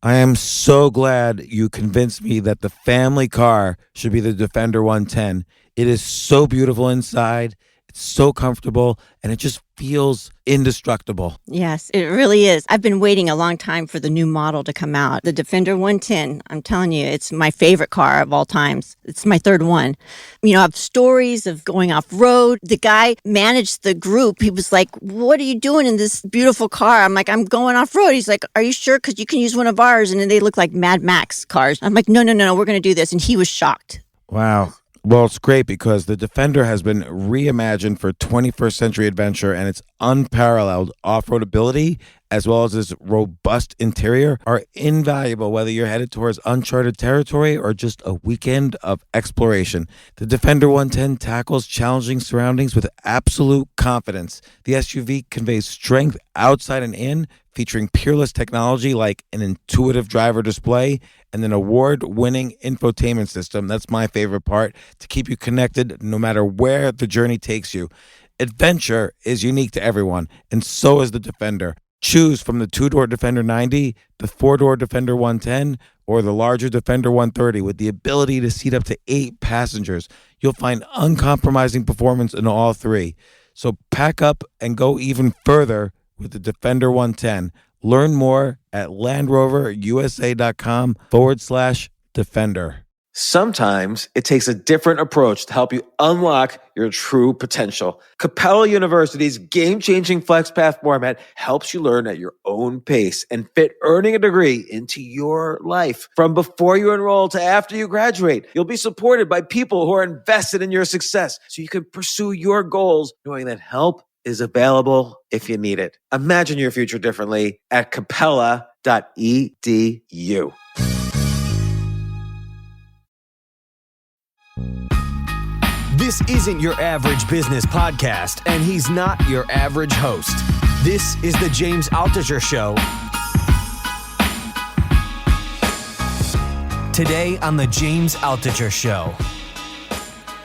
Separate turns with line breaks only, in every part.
I am so glad you convinced me that the family car should be the Defender 110. It is so beautiful inside, it's so comfortable, and it just feels indestructible.
Yes, it really is. I've been waiting a long time for the new model to come out. The Defender 110, I'm telling you, it's my favorite car of all times. It's my third one. You know, I have stories of going off road. The guy managed the group. He was like, "What are you doing in this beautiful car?" I'm like, "I'm going off road." He's like, "Are you sure? Because you can use one of ours." And then they look like Mad Max cars. I'm like, no, we're going to do this. And he was shocked.
Wow. Well, it's great because the Defender has been reimagined for 21st century adventure, and its unparalleled off-road ability as well as its robust interior are invaluable whether you're headed towards uncharted territory or just a weekend of exploration. The Defender 110 tackles challenging surroundings with absolute confidence. The SUV conveys strength outside and in, featuring peerless technology like an intuitive driver display and an award-winning infotainment system. That's my favorite part, to keep you connected no matter where the journey takes you. Adventure is unique to everyone, and so is the Defender. Choose from the two-door Defender 90, the four-door Defender 110, or the larger Defender 130 with the ability to seat up to 8 passengers. You'll find uncompromising performance in all three. So pack up and go even further with the Defender 110. Learn more at LandRoverUSA.com/Defender. Sometimes it takes a different approach to help you unlock your true potential. Capella University's game-changing FlexPath format helps you learn at your own pace and fit earning a degree into your life. From before you enroll to after you graduate, you'll be supported by people who are invested in your success so you can pursue your goals knowing that help is available if you need it. Imagine your future differently at capella.edu.
This isn't your average business podcast, and he's not your average host. This is the James Altucher Show. Today on the James Altucher Show.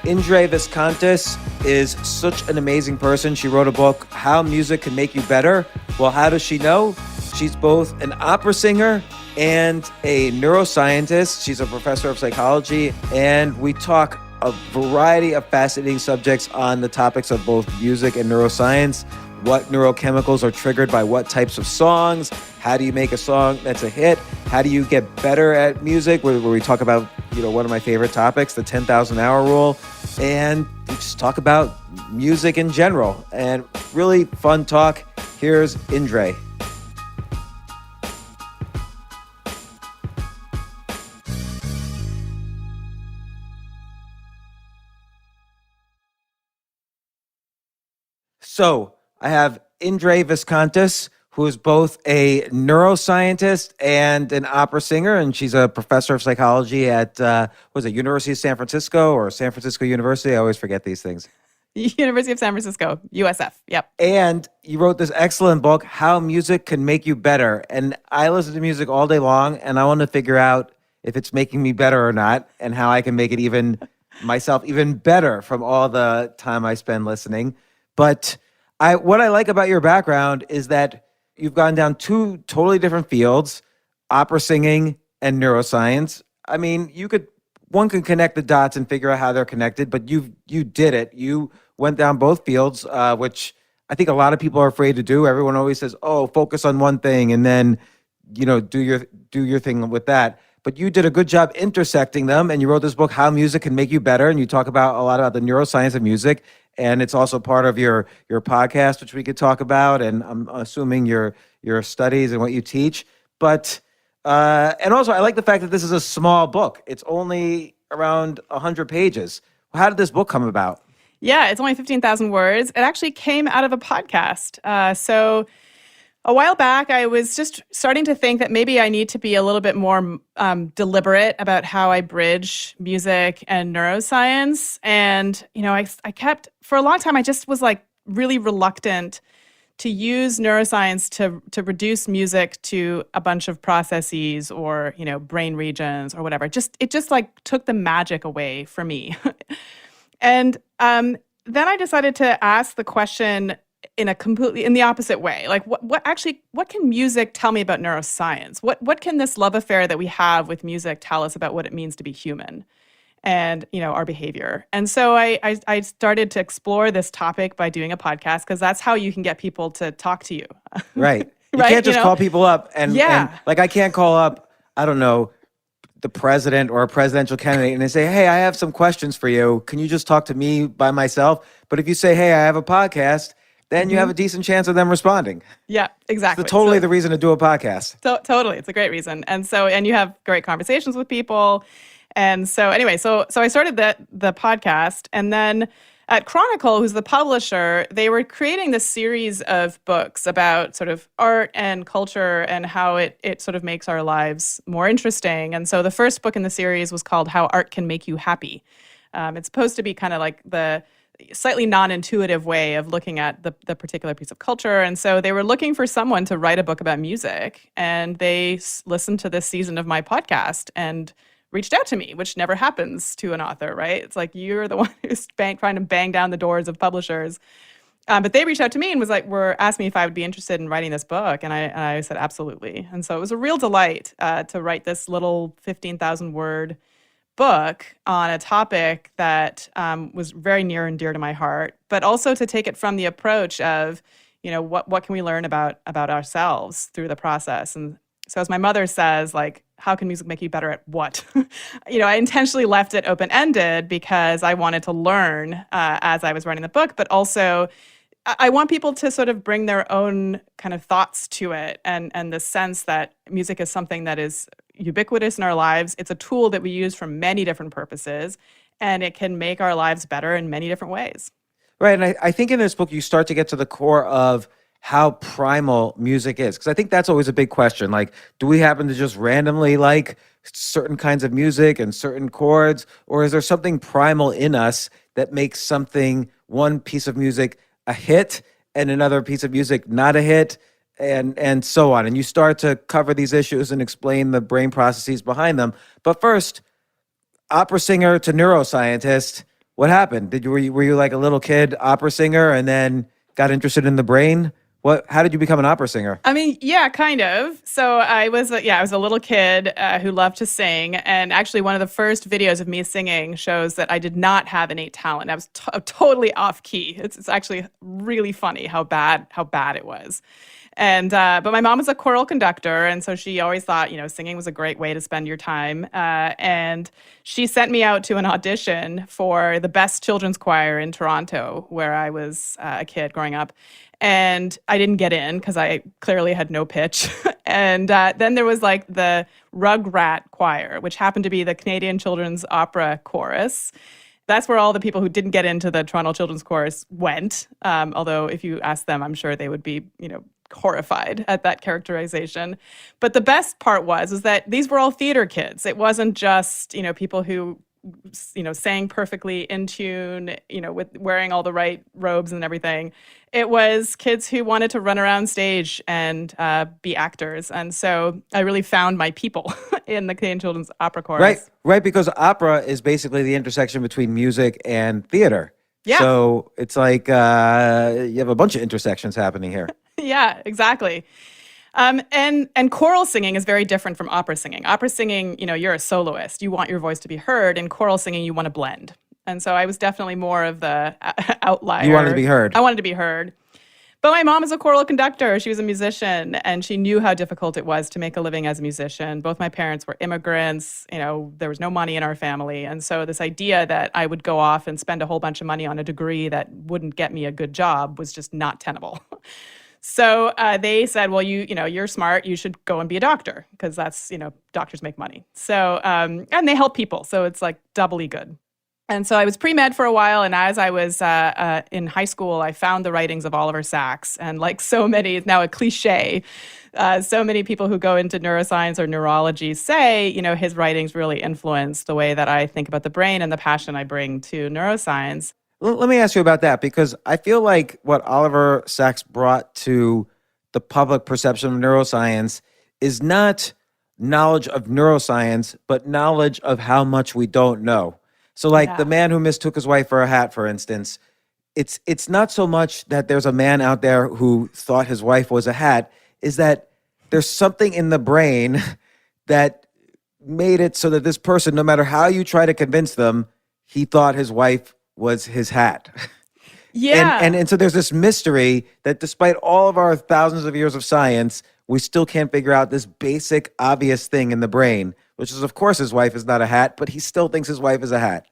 Indre Viskontas is such an amazing person. She wrote a book, How Music Can Make You Better. Well, how does she know? She's both an opera singer and a neuroscientist. She's a professor of psychology, and we talk a variety of fascinating subjects on the topics of both music and neuroscience. What neurochemicals are triggered by what types of songs? How do you make a song that's a hit? How do you get better at music? Where we talk about, one of my favorite topics, the 10,000 hour rule. And we just talk about music in general. And really fun talk. Here's Indre. So I have Indre Viskontas, who is both a neuroscientist and an opera singer, and she's a professor of psychology at, University of San Francisco or San Francisco University? I always forget these things.
University of San Francisco, USF, yep.
And you wrote this excellent book, How Music Can Make You Better. And I listen to music all day long, and I want to figure out if it's making me better or not, and how I can make it myself even better from all the time I spend listening. But what I like about your background is that you've gone down two totally different fields, opera singing and neuroscience. I mean, one can connect the dots and figure out how they're connected, but you did it. You went down both fields, which I think a lot of people are afraid to do. Everyone always says, "Oh, focus on one thing and then, do your thing with that." But you did a good job intersecting them, and you wrote this book, How Music Can Make You Better, and you talk a lot about the neuroscience of music, and it's also part of your podcast, which we could talk about, and I'm assuming your studies and what you teach. But and also, I like the fact that this is a small book. It's only around 100 pages. How did this book come about?
Yeah, it's only 15,000 words. It actually came out of a podcast. So a while back, I was just starting to think that maybe I need to be a little bit more deliberate about how I bridge music and neuroscience. And, I kept, for a long time, I just was like really reluctant to use neuroscience to reduce music to a bunch of processes or, brain regions or whatever. It just like took the magic away for me. And then I decided to ask the question, in the opposite way. Like what can music tell me about neuroscience? What can this love affair that we have with music tell us about what it means to be human and, our behavior? And so I started to explore this topic by doing a podcast, because that's how you can get people to talk to you.
Right. You
Right?
can't just call people up and
Yeah.
like I can't call up, I don't know, the president or a presidential candidate and they say, hey, I have some questions for you. Can you just talk to me by myself? But if you say, hey, I have a podcast, then you have a decent chance of them responding.
Yeah, exactly.
It's totally the reason to do a podcast.
Totally. It's a great reason. And you have great conversations with people. And so anyway, so I started the podcast, and then at Chronicle, who's the publisher, they were creating this series of books about sort of art and culture and how it sort of makes our lives more interesting. And so the first book in the series was called How Art Can Make You Happy. It's supposed to be kind of like the slightly non-intuitive way of looking at the particular piece of culture. And so they were looking for someone to write a book about music, and they listened to this season of my podcast and reached out to me, which never happens to an author, right? It's like you're the one who's trying to bang down the doors of publishers. But they reached out to me and asked me if I would be interested in writing this book. And I said, absolutely. And so it was a real delight to write this little 15,000 word book on a topic that was very near and dear to my heart, but also to take it from the approach of, what can we learn about ourselves through the process? And so as my mother says, like, how can music make you better at what? I intentionally left it open-ended because I wanted to learn as I was writing the book, but also I want people to sort of bring their own kind of thoughts to it, and the sense that music is something that is ubiquitous in our lives. It's a tool that we use for many different purposes, and it can make our lives better in many different ways.
Right. And I think in this book, you start to get to the core of how primal music is. Because I think that's always a big question. Like, do we happen to just randomly like certain kinds of music and certain chords? Or is there something primal in us that makes one piece of music a hit and another piece of music not a hit, and so on? And you start to cover these issues and explain the brain processes behind them. But first, opera singer to neuroscientist, what happened? Were you like a little kid opera singer and then got interested in the brain? How did you become an opera singer?
I mean, yeah, kind of. So I was a little kid who loved to sing. And actually, one of the first videos of me singing shows that I did not have innate talent. I was totally off key. It's actually really funny how bad it was. And but my mom was a choral conductor, and so she always thought, singing was a great way to spend your time. And she sent me out to an audition for the best children's choir in Toronto, where I was a kid growing up. And I didn't get in because I clearly had no pitch. And then there was like the Rugrat Choir, which happened to be the Canadian Children's Opera Chorus. That's where all the people who didn't get into the Toronto Children's Chorus went. Although if you ask them, I'm sure they would be, horrified at that characterization. But the best part was that these were all theater kids. It wasn't just, people who sang perfectly in tune, with wearing all the right robes and everything. It was kids who wanted to run around stage and be actors. And so I really found my people in the Canadian Children's Opera Chorus.
Right, because opera is basically the intersection between music and theater.
Yeah.
So it's like you have a bunch of intersections happening here.
Yeah, exactly. And choral singing is very different from opera singing. Opera singing, you're a soloist. You want your voice to be heard. In choral singing, you want to blend. And so I was definitely more of the outlier.
You wanted to be heard.
I wanted to be heard. But my mom is a choral conductor. She was a musician, and she knew how difficult it was to make a living as a musician. Both my parents were immigrants. There was no money in our family. And so this idea that I would go off and spend a whole bunch of money on a degree that wouldn't get me a good job was just not tenable. So they said, well, you're smart. You should go and be a doctor, because that's, doctors make money. So, and they help people. So it's like doubly good. And so I was pre-med for a while. And as I was in high school, I found the writings of Oliver Sacks. And like so many, it's now a cliche, so many people who go into neuroscience or neurology say, his writings really influenced the way that I think about the brain and the passion I bring to neuroscience.
Let me ask you about that, because I feel like what Oliver Sacks brought to the public perception of neuroscience is not knowledge of neuroscience, but knowledge of how much we don't know. So like the man who mistook his wife for a hat, for instance, it's not so much that there's a man out there who thought his wife was a hat, is that there's something in the brain that made it so that this person, no matter how you try to convince them, he thought his wife was his hat.
Yeah.
And so there's this mystery that despite all of our thousands of years of science, we still can't figure out this basic, obvious thing in the brain, which is, of course, his wife is not a hat, but he still thinks his wife is a hat.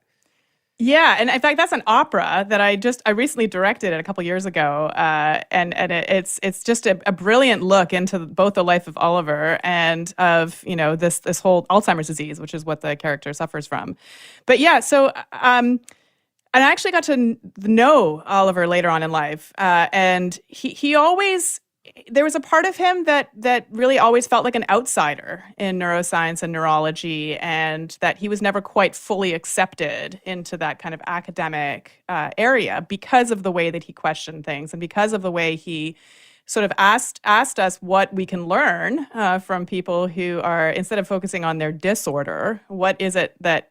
Yeah, and in fact, that's an opera that I recently directed it a couple years ago, and it's just a brilliant look into both the life of Oliver and of this whole Alzheimer's disease, which is what the character suffers from. But yeah, so and I actually got to know Oliver later on in life, and he always. There was a part of him that really always felt like an outsider in neuroscience and neurology, and that he was never quite fully accepted into that kind of academic area because of the way that he questioned things and because of the way he sort of asked us what we can learn from people who are, instead of focusing on their disorder, what is it that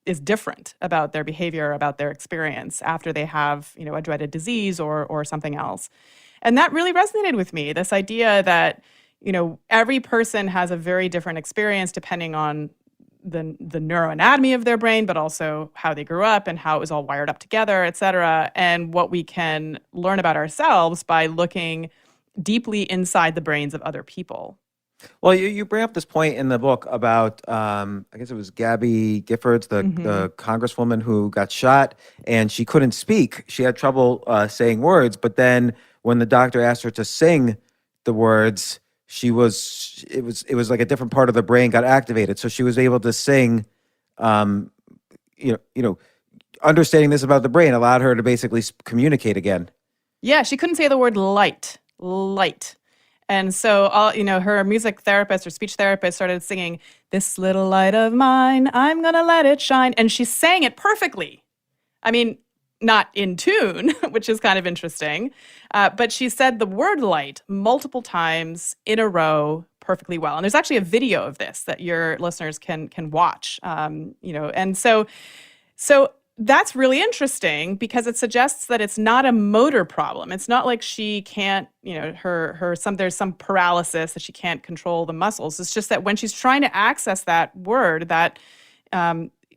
is different about their behavior, about their experience after they have, a dreaded disease or something else. And that really resonated with me, this idea that, every person has a very different experience depending on the neuroanatomy of their brain, but also how they grew up and how it was all wired up together, et cetera, and what we can learn about ourselves by looking deeply inside the brains of other people.
Well, you bring up this point in the book about, I guess it was Gabby Giffords, the congresswoman who got shot, and she couldn't speak. She had trouble saying words, but then when the doctor asked her to sing the words, it was like a different part of the brain got activated. So she was able to sing, understanding this about the brain allowed her to basically communicate again.
Yeah, she couldn't say the word light. And so, her music therapist or speech therapist started singing, "This little light of mine, I'm gonna let it shine." And she sang it perfectly. I mean, not in tune, which is kind of interesting. But she said the word light multiple times in a row perfectly well. And there's actually a video of this that your listeners can watch. And so that's really interesting because it suggests that it's not a motor problem. It's not like she can't, there's some paralysis that she can't control the muscles. It's just that when she's trying to access that word, that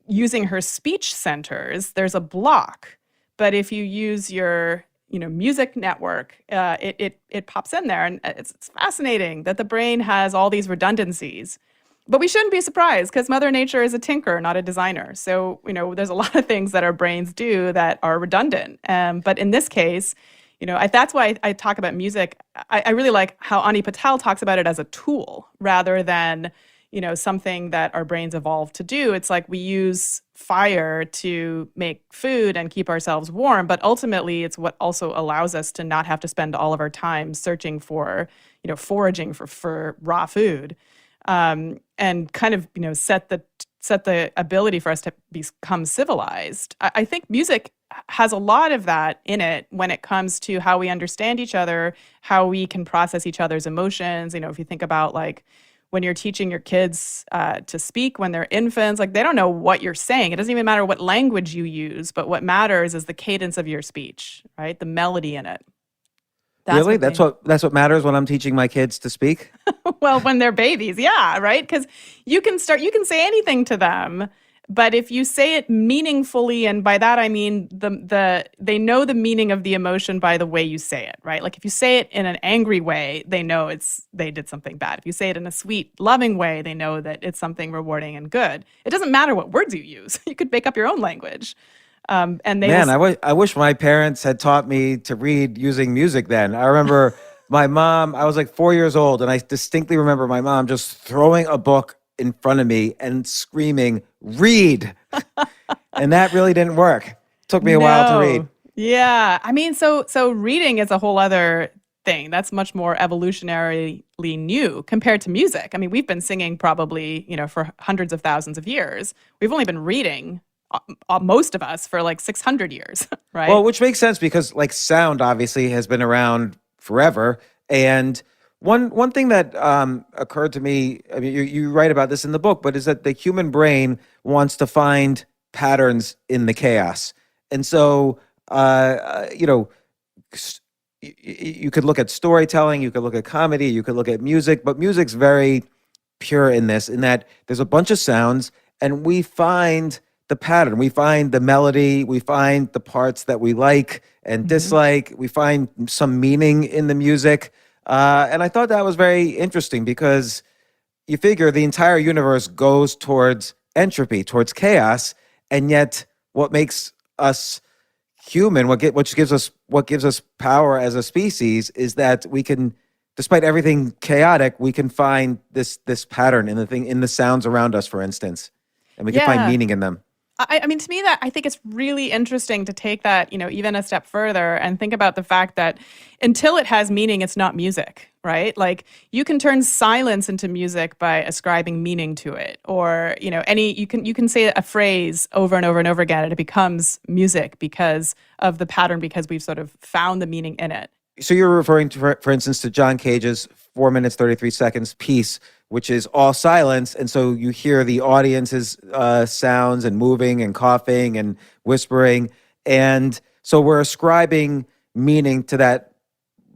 using her speech centers, there's a block. But if you use your, music network, it pops in there. And it's fascinating that the brain has all these redundancies. But we shouldn't be surprised because Mother Nature is a tinker, not a designer. So, there's a lot of things that our brains do that are redundant. But in this case, that's why I talk about music. I really like how Ani Patel talks about it as a tool rather than, something that our brains evolved to do. It's like we use fire to make food and keep ourselves warm, but ultimately it's what also allows us to not have to spend all of our time searching for, foraging for raw food. And kind of, set the ability for us to become civilized. I think music has a lot of that in it when it comes to how we understand each other, how we can process each other's emotions. If you think about like when you're teaching your kids to speak when they're infants, like they don't know what you're saying. It doesn't even matter what language you use, but what matters is the cadence of your speech, right? The melody in it.
Really? That's what matters when I'm teaching my kids to speak?
Well, when they're babies, yeah, right? Because you can say anything to them, but if you say it meaningfully, and by that I mean they know the meaning of the emotion by the way you say it, right? Like if you say it in an angry way, they know they did something bad. If you say it in a sweet, loving way, they know that it's something rewarding and good. It doesn't matter what words you use. You could make up your own language.
I wish my parents had taught me to read using music then. I remember my mom, I was like 4 years old, and I distinctly remember my mom just throwing a book in front of me and screaming, "Read!" And that really didn't work. It took me a while to read.
Yeah. I mean, so reading is a whole other thing. That's much more evolutionarily new compared to music. I mean, we've been singing probably, for hundreds of thousands of years. We've only been reading most of us for like 600 years, right?
Well, which makes sense because like sound obviously has been around forever. And one thing that occurred to me, I mean, you write about this in the book, but is that the human brain wants to find patterns in the chaos. And so you know, you could look at storytelling, you could look at comedy, you could look at music, but music's very pure in this, in that there's a bunch of sounds and we find the pattern, we find the melody, we find the parts that we like and dislike, we find some meaning in the music. And I thought that was very interesting because you figure the entire universe goes towards entropy, towards chaos, and yet what makes us human, what gives us power as a species is that we can, despite everything chaotic, we can find this pattern in the sounds around us, for instance, and we can find meaning in them.
I mean, to me, that I think it's really interesting to take that, even a step further and think about the fact that until it has meaning, it's not music, right? Like you can turn silence into music by ascribing meaning to it, or you can say a phrase over and over and over again, and it becomes music because of the pattern, because we've sort of found the meaning in it.
So you're referring to, for instance, to John Cage's 4 minutes 33 seconds piece, which is all silence, and so you hear the audience's sounds and moving and coughing and whispering, and so we're ascribing meaning to that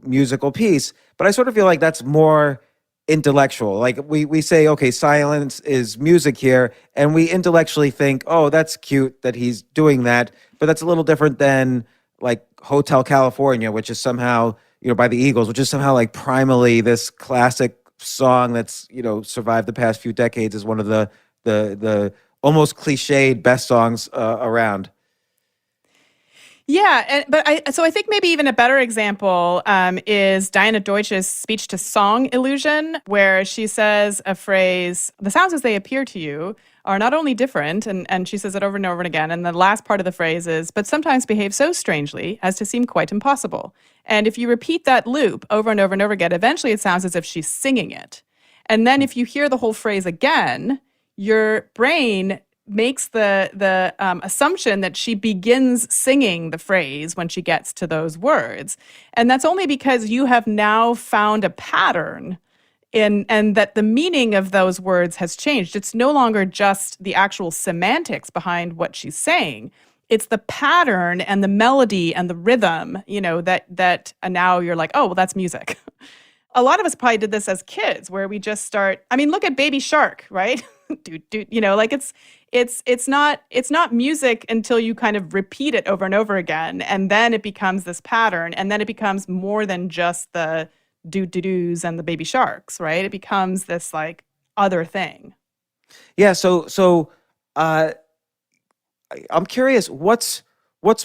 musical piece. But I sort of feel like that's more intellectual. Like we say, okay, silence is music here, and we intellectually think, oh, that's cute that he's doing that, but that's a little different than like Hotel California, which is somehow, by the Eagles, which is somehow like primally this classic song that's, survived the past few decades as one of the almost cliched best songs around.
Yeah, so I think maybe even a better example is Diana Deutsch's speech to song illusion, where she says a phrase, "The sounds as they appear to you are not only different," and she says it over and over and again, and the last part of the phrase is, "but sometimes behave so strangely as to seem quite impossible." And if you repeat that loop over and over and over again, eventually it sounds as if she's singing it. And then if you hear the whole phrase again, your brain makes the assumption that she begins singing the phrase when she gets to those words. And that's only because you have now found a pattern and that the meaning of those words has changed. It's no longer just the actual semantics behind what she's saying. It's the pattern and the melody and the rhythm, that now you're like, oh, well, that's music. A lot of us probably did this as kids, where we just start. I mean, look at Baby Shark, right? Like it's not music until you kind of repeat it over and over again, and then it becomes this pattern, and then it becomes more than just the do-do-dos and the baby sharks, right? It becomes this like other thing.
Yeah. So I'm curious, what's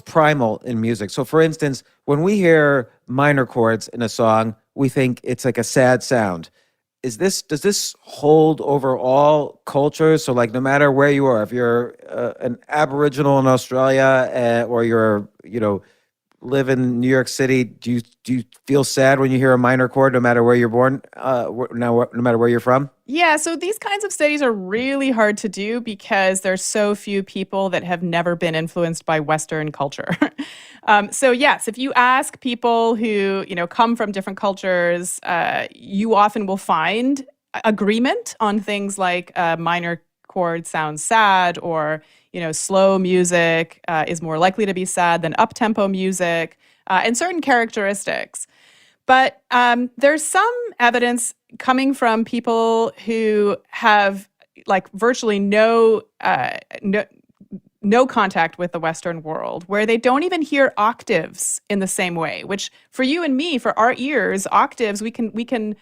primal in music? So for instance, when we hear minor chords in a song, we think it's like a sad sound. Does this hold over all cultures? So like no matter where you are, if you're an Aboriginal in Australia or you're, live in New York City, do you feel sad when you hear a minor chord, no matter where you're born, no matter where you're from?
Yeah, so these kinds of studies are really hard to do because there's so few people that have never been influenced by Western culture. So yes, if you ask people who, come from different cultures, you often will find agreement on things like minor chord sounds sad, or slow music is more likely to be sad than up-tempo music, and certain characteristics. But there's some evidence coming from people who have like virtually no contact with the Western world, where they don't even hear octaves in the same way, which for you and me, for our ears, octaves, we can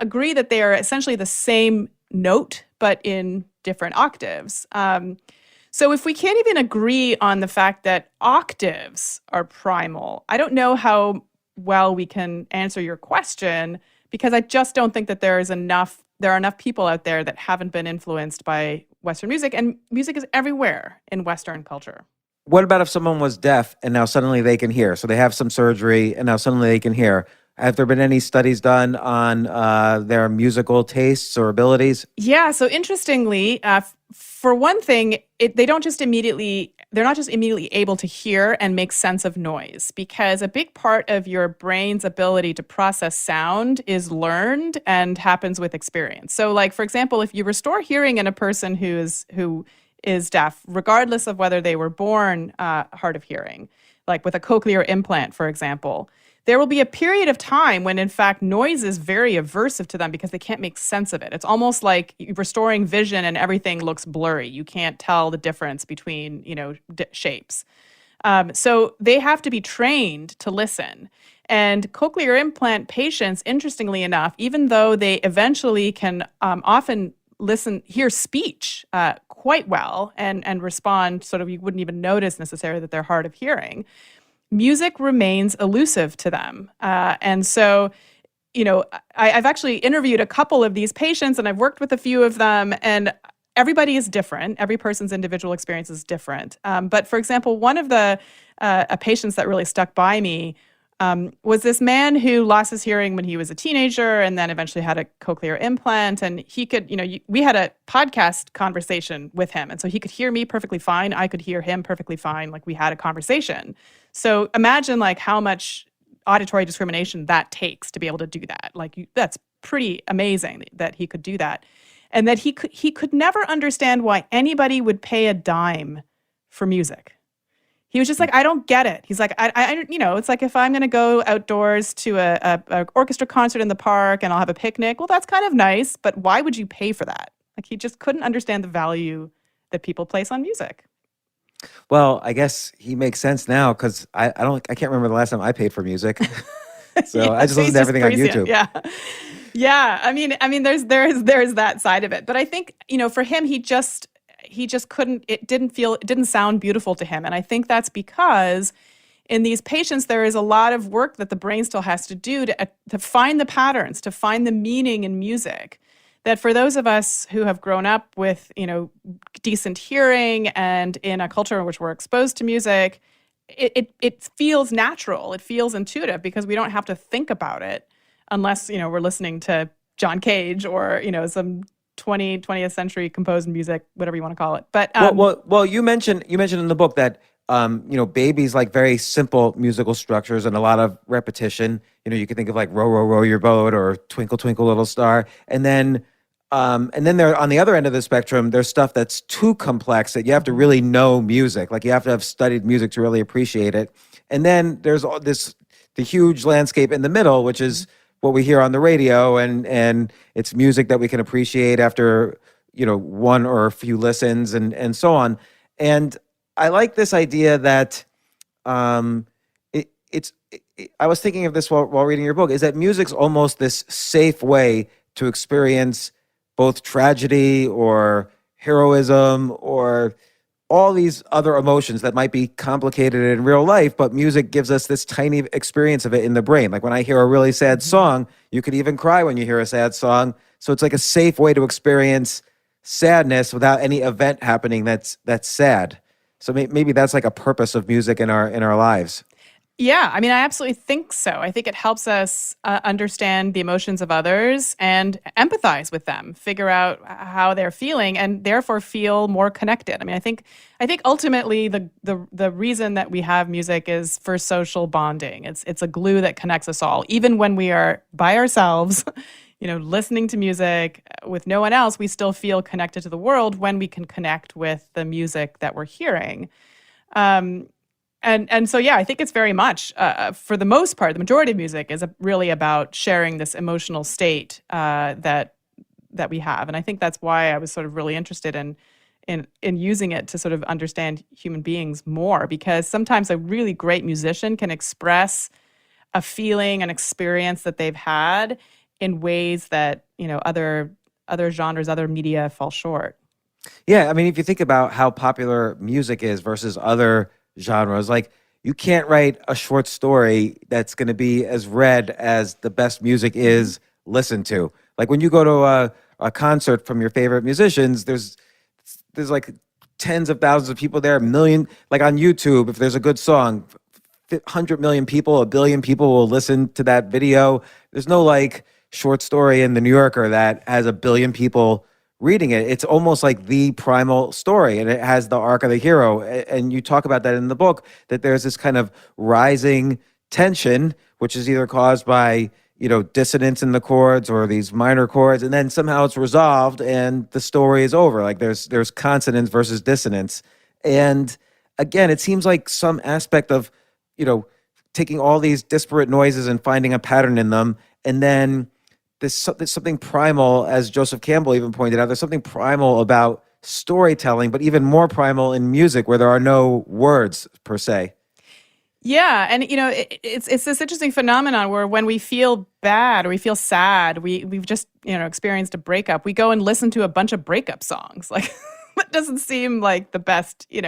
agree that they are essentially the same note, but in different octaves. So if we can't even agree on the fact that octaves are primal, I don't know how well we can answer your question, because I just don't think that there are enough people out there that haven't been influenced by Western music, and music is everywhere in Western culture.
What about if someone was deaf and now suddenly they can hear? So they have some surgery and now suddenly they can hear. Have there been any studies done on their musical tastes or abilities?
Yeah. So interestingly, for one thing, they're not just immediately able to hear and make sense of noise, because a big part of your brain's ability to process sound is learned and happens with experience. So like, for example, if you restore hearing in a person who is deaf, regardless of whether they were born hard of hearing, like with a cochlear implant, for example. There will be a period of time when, in fact, noise is very aversive to them because they can't make sense of it. It's almost like restoring vision and everything looks blurry. You can't tell the difference between, shapes. So they have to be trained to listen. And cochlear implant patients, interestingly enough, even though they eventually can often hear speech quite well and respond sort of, you wouldn't even notice necessarily that they're hard of hearing, music remains elusive to them. And so, I've actually interviewed a couple of these patients and I've worked with a few of them, and everybody is different. Every person's individual experience is different. But for example, one of the patients that really stuck by me was this man who lost his hearing when he was a teenager and then eventually had a cochlear implant. And he could, we had a podcast conversation with him. And so he could hear me perfectly fine. I could hear him perfectly fine. Like we had a conversation. So imagine like how much auditory discrimination that takes to be able to do that. That's pretty amazing that he could do that. And that he could never understand why anybody would pay a dime for music. He was just like, I don't get it. He's like, I it's like if I'm going to go outdoors to a orchestra concert in the park and I'll have a picnic, well, that's kind of nice, but why would you pay for that? Like he just couldn't understand the value that people place on music.
Well, I guess he makes sense now because I can't remember the last time I paid for music. So
Yeah,
I just listen to everything on YouTube.
Yeah. Yeah. I mean, there's that side of it. But I think, for him, he just couldn't, it didn't sound beautiful to him. And I think that's because in these patients, there is a lot of work that the brain still has to do to find the patterns, to find the meaning in music. That for those of us who have grown up with, decent hearing and in a culture in which we're exposed to music, it feels natural. It feels intuitive because we don't have to think about it unless, we're listening to John Cage or, some 20th century composed music, whatever you want to call it. But
well, you mentioned in the book that babies like very simple musical structures and a lot of repetition. You could think of like "Row, row, row your boat" or "Twinkle, twinkle, little star," and then there on the other end of the spectrum, there's stuff that's too complex that you have to really know music. Like you have to have studied music to really appreciate it. And then there's all the huge landscape in the middle, which is what we hear on the radio, and it's music that we can appreciate after one or a few listens and so on. And I like this idea that I was thinking of this while reading your book, is that music's almost this safe way to experience both tragedy or heroism or all these other emotions that might be complicated in real life, but music gives us this tiny experience of it in the brain. Like when I hear a really sad song, you could even cry when you hear a sad song. So it's like a safe way to experience sadness without any event happening that's sad. So maybe that's like a purpose of music in our lives.
Yeah, I absolutely think so. I think it helps us understand the emotions of others and empathize with them, figure out how they're feeling, and therefore feel more connected. I think ultimately the reason that we have music is for social bonding. It's a glue that connects us all, even when we are by ourselves. Listening to music with no one else, we still feel connected to the world when we can connect with the music that we're hearing. And so, yeah, I think it's very much, for the most part, the majority of music is really about sharing this emotional state that we have. And I think that's why I was sort of really interested in using it to sort of understand human beings more, because sometimes a really great musician can express a feeling, an experience that they've had in ways that, other genres, other media fall short.
Yeah, if you think about how popular music is versus other genres, like you can't write a short story that's going to be as read as the best music is listened to. Like when you go to a concert from your favorite musicians, there's like tens of thousands of people there, like on YouTube, if there's a good song, 100 million people, 1 billion people will listen to that video. There's no like short story in the New Yorker that has 1 billion people reading it. It's almost like the primal story, and it has the arc of the hero. And you talk about that in the book, that there's this kind of rising tension, which is either caused by dissonance in the chords or these minor chords, and then somehow it's resolved and the story is over. Like there's consonance versus dissonance. And again, it seems like some aspect of, taking all these disparate noises and finding a pattern in them. And then there's something primal, as Joseph Campbell even pointed out, there's something primal about storytelling, but even more primal in music where there are no words per se.
Yeah, and it's this interesting phenomenon where when we feel bad or we feel sad, we've just experienced a breakup, we go and listen to a bunch of breakup songs. Like that doesn't seem like the best way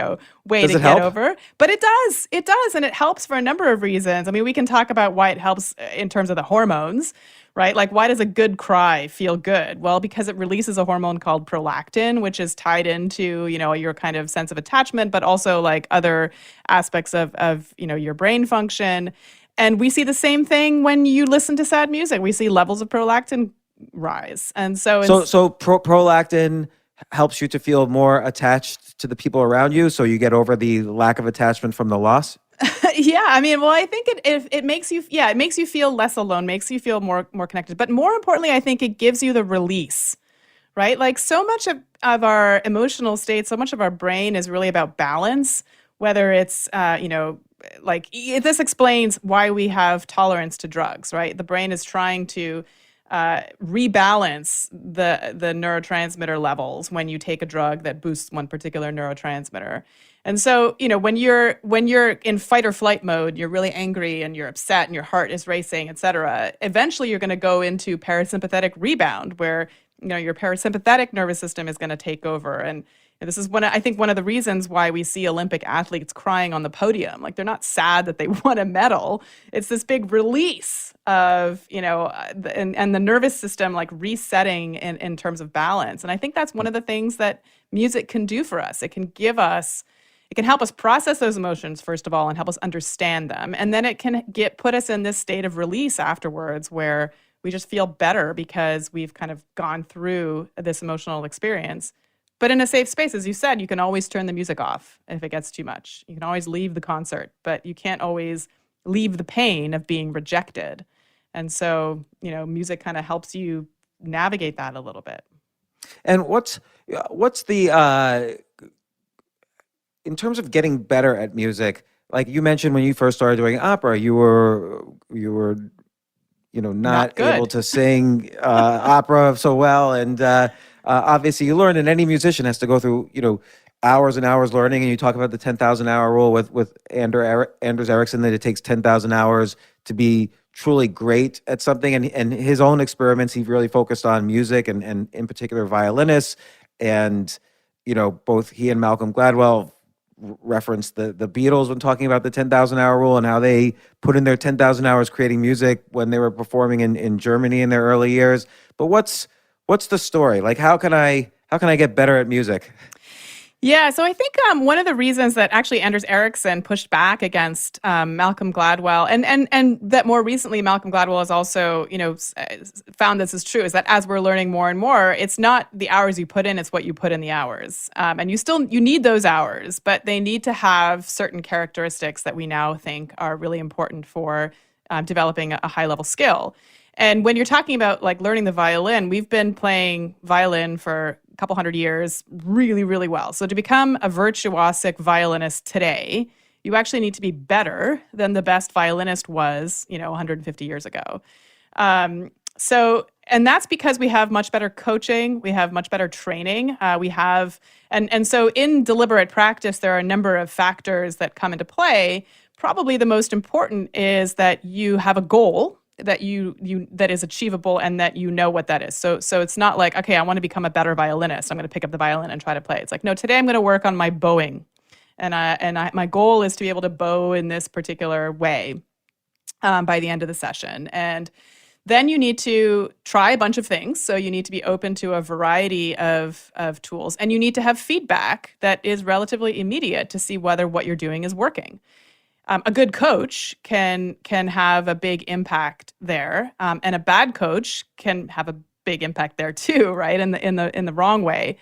Does
to
it
get
help?
over, but it does, and it helps for a number of reasons. I mean, we can talk about why it helps in terms of the hormones. Right? Like, why does a good cry feel good? Well, because it releases a hormone called prolactin, which is tied into, your kind of sense of attachment, but also like other aspects of your brain function. And we see the same thing when you listen to sad music. We see levels of prolactin rise. And so
Prolactin helps you to feel more attached to the people around you, so you get over the lack of attachment from the loss.
Yeah, I mean, well, I think it makes you, it makes you feel less alone, makes you feel more connected. But more importantly, I think it gives you the release, right? Like so much of our emotional state, so much of our brain is really about balance, whether it's, this explains why we have tolerance to drugs, right? The brain is trying to rebalance the neurotransmitter levels when you take a drug that boosts one particular neurotransmitter. And so, when you're in fight or flight mode, you're really angry and you're upset and your heart is racing, et cetera. Eventually, you're going to go into parasympathetic rebound where, your parasympathetic nervous system is going to take over. And this is one of the reasons why we see Olympic athletes crying on the podium. Like they're not sad that they won a medal. It's this big release of, and the nervous system like resetting in terms of balance. And I think that's one of the things that music can do for us. It can help us process those emotions, first of all, and help us understand them. And then it can put us in this state of release afterwards where we just feel better because we've kind of gone through this emotional experience. But in a safe space, as you said, you can always turn the music off if it gets too much. You can always leave the concert, but you can't always leave the pain of being rejected. And so, music kind of helps you navigate that a little bit.
And what's the in terms of getting better at music, like you mentioned when you first started doing opera, you were not
good.
able to sing opera so well, and obviously you learn, and any musician has to go through hours and hours learning. And you talk about the 10,000 hour rule with Anders Ericsson, that it takes 10,000 hours to be truly great at something. And his own experiments, he really focused on music and in particular violinists, and both he and Malcolm Gladwell referenced the Beatles when talking about the 10,000 hour rule and how they put in their 10,000 hours creating music when they were performing in Germany in their early years. But what's the story? Like, how can I get better at music?
Yeah, so I think one of the reasons that actually Anders Ericsson pushed back against Malcolm Gladwell, and that more recently Malcolm Gladwell has also, found this is true, is that as we're learning more and more, it's not the hours you put in, it's what you put in the hours. And you need those hours, but they need to have certain characteristics that we now think are really important for developing a high-level skill. And when you're talking about like learning the violin, we've been playing violin for a couple hundred years really, really well. So to become a virtuosic violinist today, you actually need to be better than the best violinist was, 150 years ago. And that's because we have much better coaching, we have much better training, and so in deliberate practice, there are a number of factors that come into play. Probably the most important is that you have a goal that that is achievable and that you know what that is. So it's not like, okay, I want to become a better violinist, I'm going to pick up the violin and try to play. It's like, no, today I'm going to work on my bowing, and my goal is to be able to bow in this particular way by the end of the session. And then you need to try a bunch of things. So you need to be open to a variety of tools, and you need to have feedback that is relatively immediate to see whether what you're doing is working. A good coach can have a big impact there, and a bad coach can have a big impact there too, right? In the wrong way.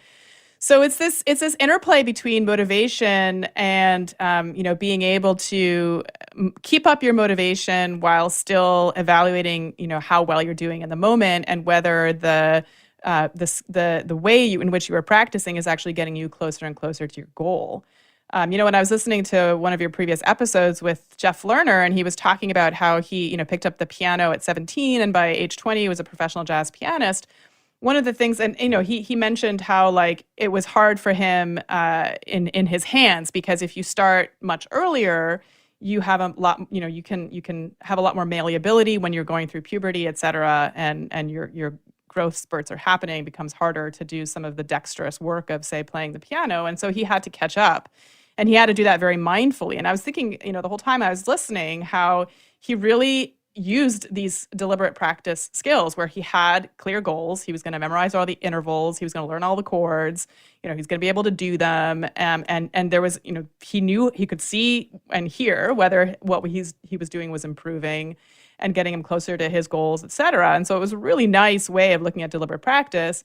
So it's this interplay between motivation and being able to keep up your motivation while still evaluating how well you're doing in the moment, and whether the way in which you are practicing is actually getting you closer and closer to your goal. When I was listening to one of your previous episodes with Jeff Lerner, and he was talking about how he picked up the piano at 17, and by age 20 he was a professional jazz pianist. One of the things, and he mentioned how like it was hard for him in his hands, because if you start much earlier, you have a lot, you can have a lot more malleability when you're going through puberty, et cetera, and your growth spurts are happening. It becomes harder to do some of the dexterous work of, say, playing the piano, and so he had to catch up, and he had to do that very mindfully. And I was thinking, the whole time I was listening, how he really used these deliberate practice skills where he had clear goals. He was going to memorize all the intervals. He was going to learn all the chords. He's going to be able to do them. And there was, he knew, he could see and hear whether what he was doing was improving and getting him closer to his goals, et cetera. And so it was a really nice way of looking at deliberate practice.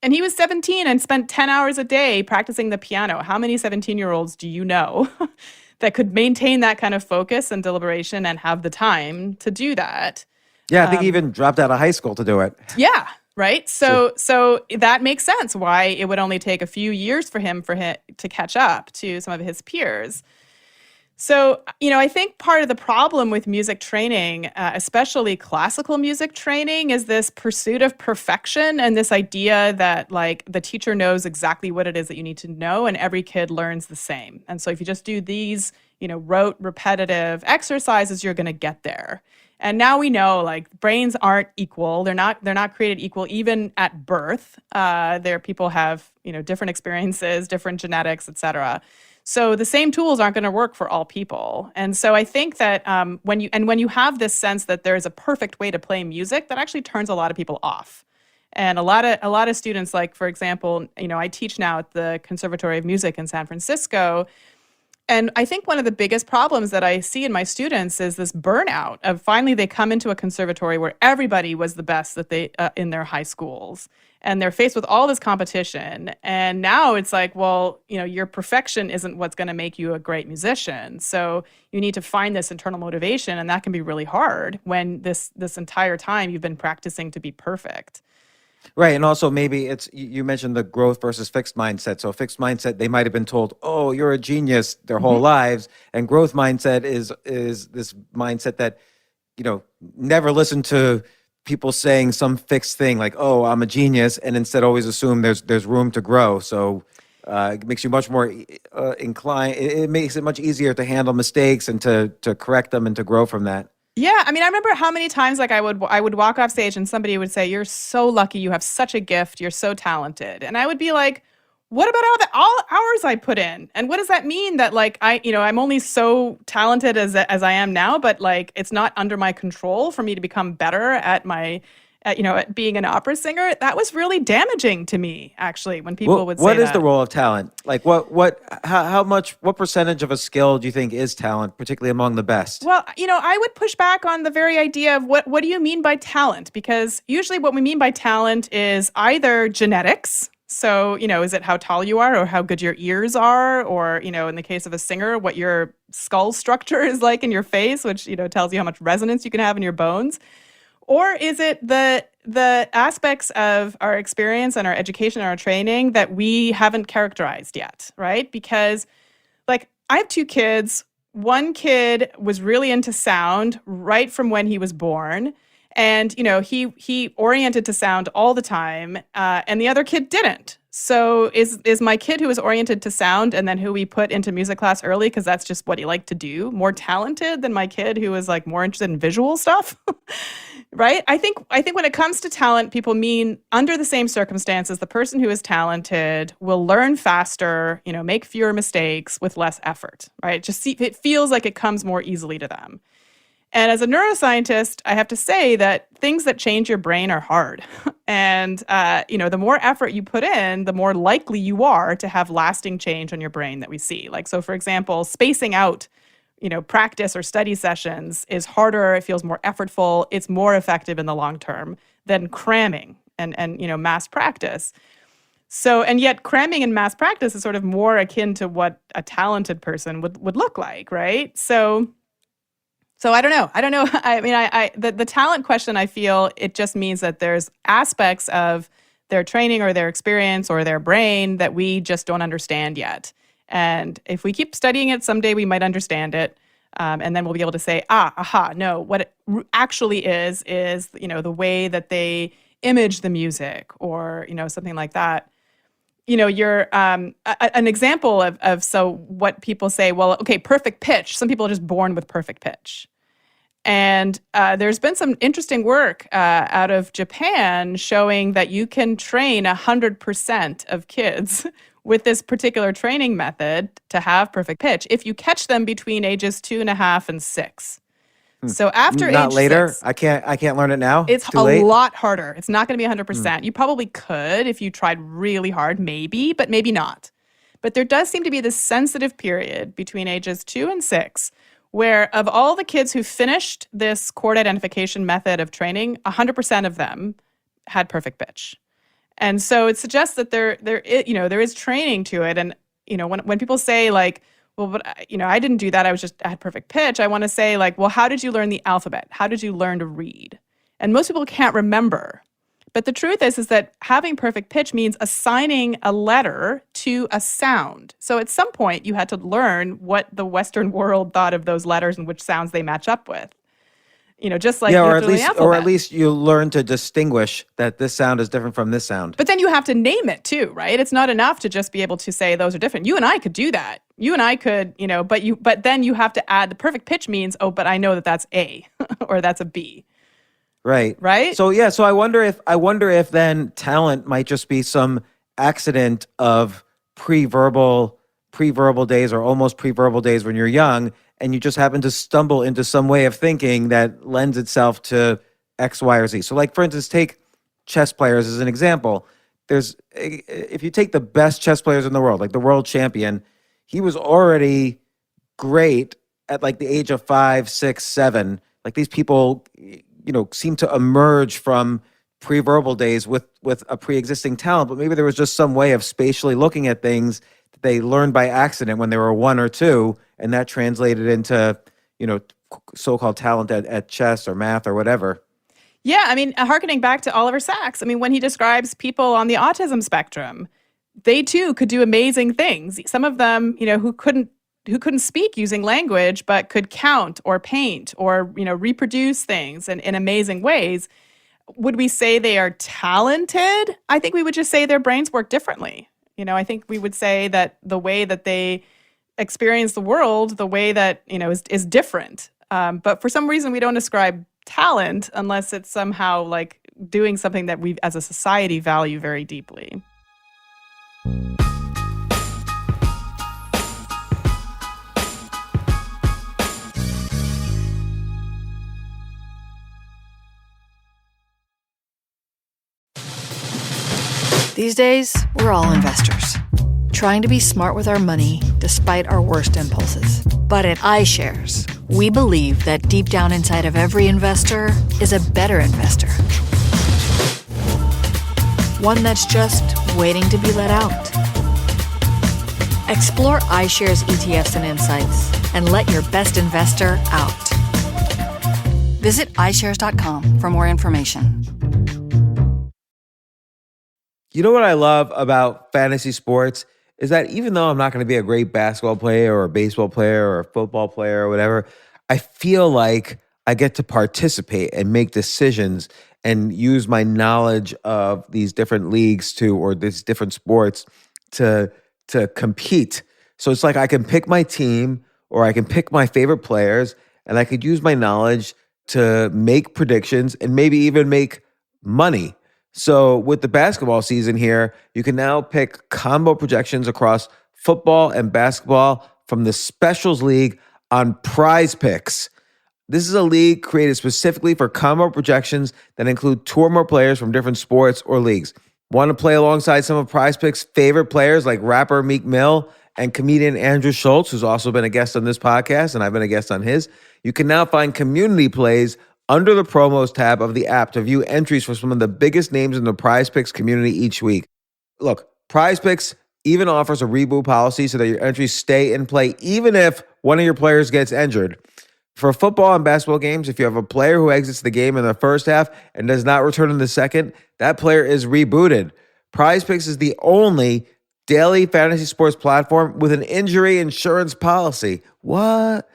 And he was 17 and spent 10 hours a day practicing the piano. How many 17-year-olds do you know that could maintain that kind of focus and deliberation and have the time to do that?
Yeah, I think he even dropped out of high school to do it.
Yeah, right. So that makes sense why it would only take a few years for him to catch up to some of his peers. So, I think part of the problem with music training, especially classical music training, is this pursuit of perfection and this idea that like the teacher knows exactly what it is that you need to know, and every kid learns the same. And so if you just do these, rote, repetitive exercises, you're going to get there. And now we know like brains aren't equal. They're not created equal even at birth. People have, different experiences, different genetics, et cetera. So the same tools aren't going to work for all people. And so I think that when you have this sense that there is a perfect way to play music, that actually turns a lot of people off. And a lot of students, like, for example, I teach now at the Conservatory of Music in San Francisco. And I think one of the biggest problems that I see in my students is this burnout of finally they come into a conservatory where everybody was the best that they in their high schools. And they're faced with all this competition. And now it's like, well, your perfection isn't what's going to make you a great musician. So you need to find this internal motivation. And that can be really hard when this entire time you've been practicing to be perfect.
Right. And also maybe you mentioned the growth versus fixed mindset. So fixed mindset, they might have been told, oh, you're a genius their whole lives. And growth mindset is this mindset that, never listen to people saying some fixed thing like, oh, I'm a genius, and instead always assume there's room to grow. So it makes you much more inclined. It makes it much easier to handle mistakes and to correct them and to grow from that.
Yeah, I mean, I remember how many times like I would walk off stage and somebody would say, "You're so lucky. You have such a gift. You're so talented." And I would be like, "What about all the hours I put in? And what does that mean that like I'm only so talented as I am now, but like it's not under my control for me to become better at at being an opera singer?" That was really damaging to me, actually, when people would say that.
What is the role of talent? Like what percentage of a skill do you think is talent, particularly among the best?
Well, I would push back on the very idea of what do you mean by talent? Because usually what we mean by talent is either genetics. So, is it how tall you are or how good your ears are? Or, in the case of a singer, what your skull structure is like in your face, which, tells you how much resonance you can have in your bones. Or is it the aspects of our experience and our education and our training that we haven't characterized yet, right? Because like I have two kids. One kid was really into sound right from when he was born. And, he oriented to sound all the time, and the other kid didn't. So is my kid who was oriented to sound and then who we put into music class early because that's just what he liked to do, more talented than my kid who was like more interested in visual stuff? Right? I think when it comes to talent, people mean under the same circumstances, the person who is talented will learn faster, make fewer mistakes with less effort, right? It feels like it comes more easily to them. And as a neuroscientist, I have to say that things that change your brain are hard. And, the more effort you put in, the more likely you are to have lasting change on your brain that we see. Like, so for example, spacing out, practice or study sessions is harder. It feels more effortful. It's more effective in the long term than cramming and mass practice. So, and yet cramming in mass practice is sort of more akin to what a talented person would look like, right? So I don't know. I don't know. I mean, the talent question, I feel it just means that there's aspects of their training or their experience or their brain that we just don't understand yet. And if we keep studying it, someday we might understand it. And then we'll be able to say, no, what it actually is, the way that they image the music or, something like that. You're an example of so what people say, well, okay, perfect pitch. Some people are just born with perfect pitch. And there's been some interesting work out of Japan showing that you can train 100% of kids with this particular training method to have perfect pitch if you catch them between ages 2.5 and 6. So after
Not
age
later.
6,
I can't learn it now.
it's
Too
a
late.
lot harder. It's not going to be 100%. You probably could if you tried really hard, maybe, but maybe not. But there does seem to be this sensitive period between ages 2 and 6 where of all the kids who finished this chord identification method of training, 100% of them had perfect pitch. And so it suggests that there is training to it. And, when people say like, well, but, I didn't do that. I had perfect pitch. I want to say like, well, how did you learn the alphabet? How did you learn to read? And most people can't remember. But the truth is that having perfect pitch means assigning a letter to a sound. So at some point you had to learn what the Western world thought of those letters and which sounds they match up with. Just like
or
at
least you learn to distinguish that this sound is different from this sound.
But then you have to name it too, right? It's not enough to just be able to say those are different. You and I could do that. You and I could, but then you have to add the perfect pitch means, oh, but I know that that's A or that's a B.
Right.
Right?
So I wonder if then talent might just be some accident of pre-verbal days or almost pre-verbal days when you're young, and you just happen to stumble into some way of thinking that lends itself to X, Y, or Z. So like, for instance, take chess players as an example. If you take the best chess players in the world, like the world champion, he was already great at like the age of 5, 6, 7. Like these people, seem to emerge from pre-verbal days with a pre-existing talent, but maybe there was just some way of spatially looking at things that they learned by accident when they were 1 or 2, and that translated into, so-called talent at chess or math or whatever.
Yeah, I mean, harkening back to Oliver Sacks, I mean, when he describes people on the autism spectrum, they too could do amazing things. Some of them, who couldn't speak using language, but could count or paint or, reproduce things in amazing ways. Would we say they are talented? I think we would just say their brains work differently. I think we would say that the way that they experience the world, the way that, is different. But for some reason, we don't ascribe talent unless it's somehow like doing something that we as a society value very deeply.
These days, we're all investors, trying to be smart with our money despite our worst impulses. But at iShares, we believe that deep down inside of every investor is a better investor. One that's just waiting to be let out. Explore iShares ETFs and insights and let your best investor out. Visit iShares.com for more information.
You know what I love about fantasy sports is that even though I'm not going to be a great basketball player or a baseball player or a football player or whatever, I feel like I get to participate and make decisions and use my knowledge of these different leagues or these different sports to compete. So it's like I can pick my team or I can pick my favorite players, and I could use my knowledge to make predictions and maybe even make money. So with the basketball season here, you can now pick combo projections across football and basketball from the Specials League on Prize Picks. This is a league created specifically for combo projections that include 2 or more players from different sports or leagues. Want to play alongside some of Prize Picks' favorite players like rapper Meek Mill and comedian Andrew Schultz, who's also been a guest on this podcast, and I've been a guest on his? You can now find community plays under the promos tab of the app to view entries for some of the biggest names in the Prize Picks community each week. Look, PrizePicks even offers a reboot policy so that your entries stay in play even if one of your players gets injured. For football and basketball games, if you have a player who exits the game in the first half and does not return in the second, that player is rebooted. PrizePicks is the only daily fantasy sports platform with an injury insurance policy. What?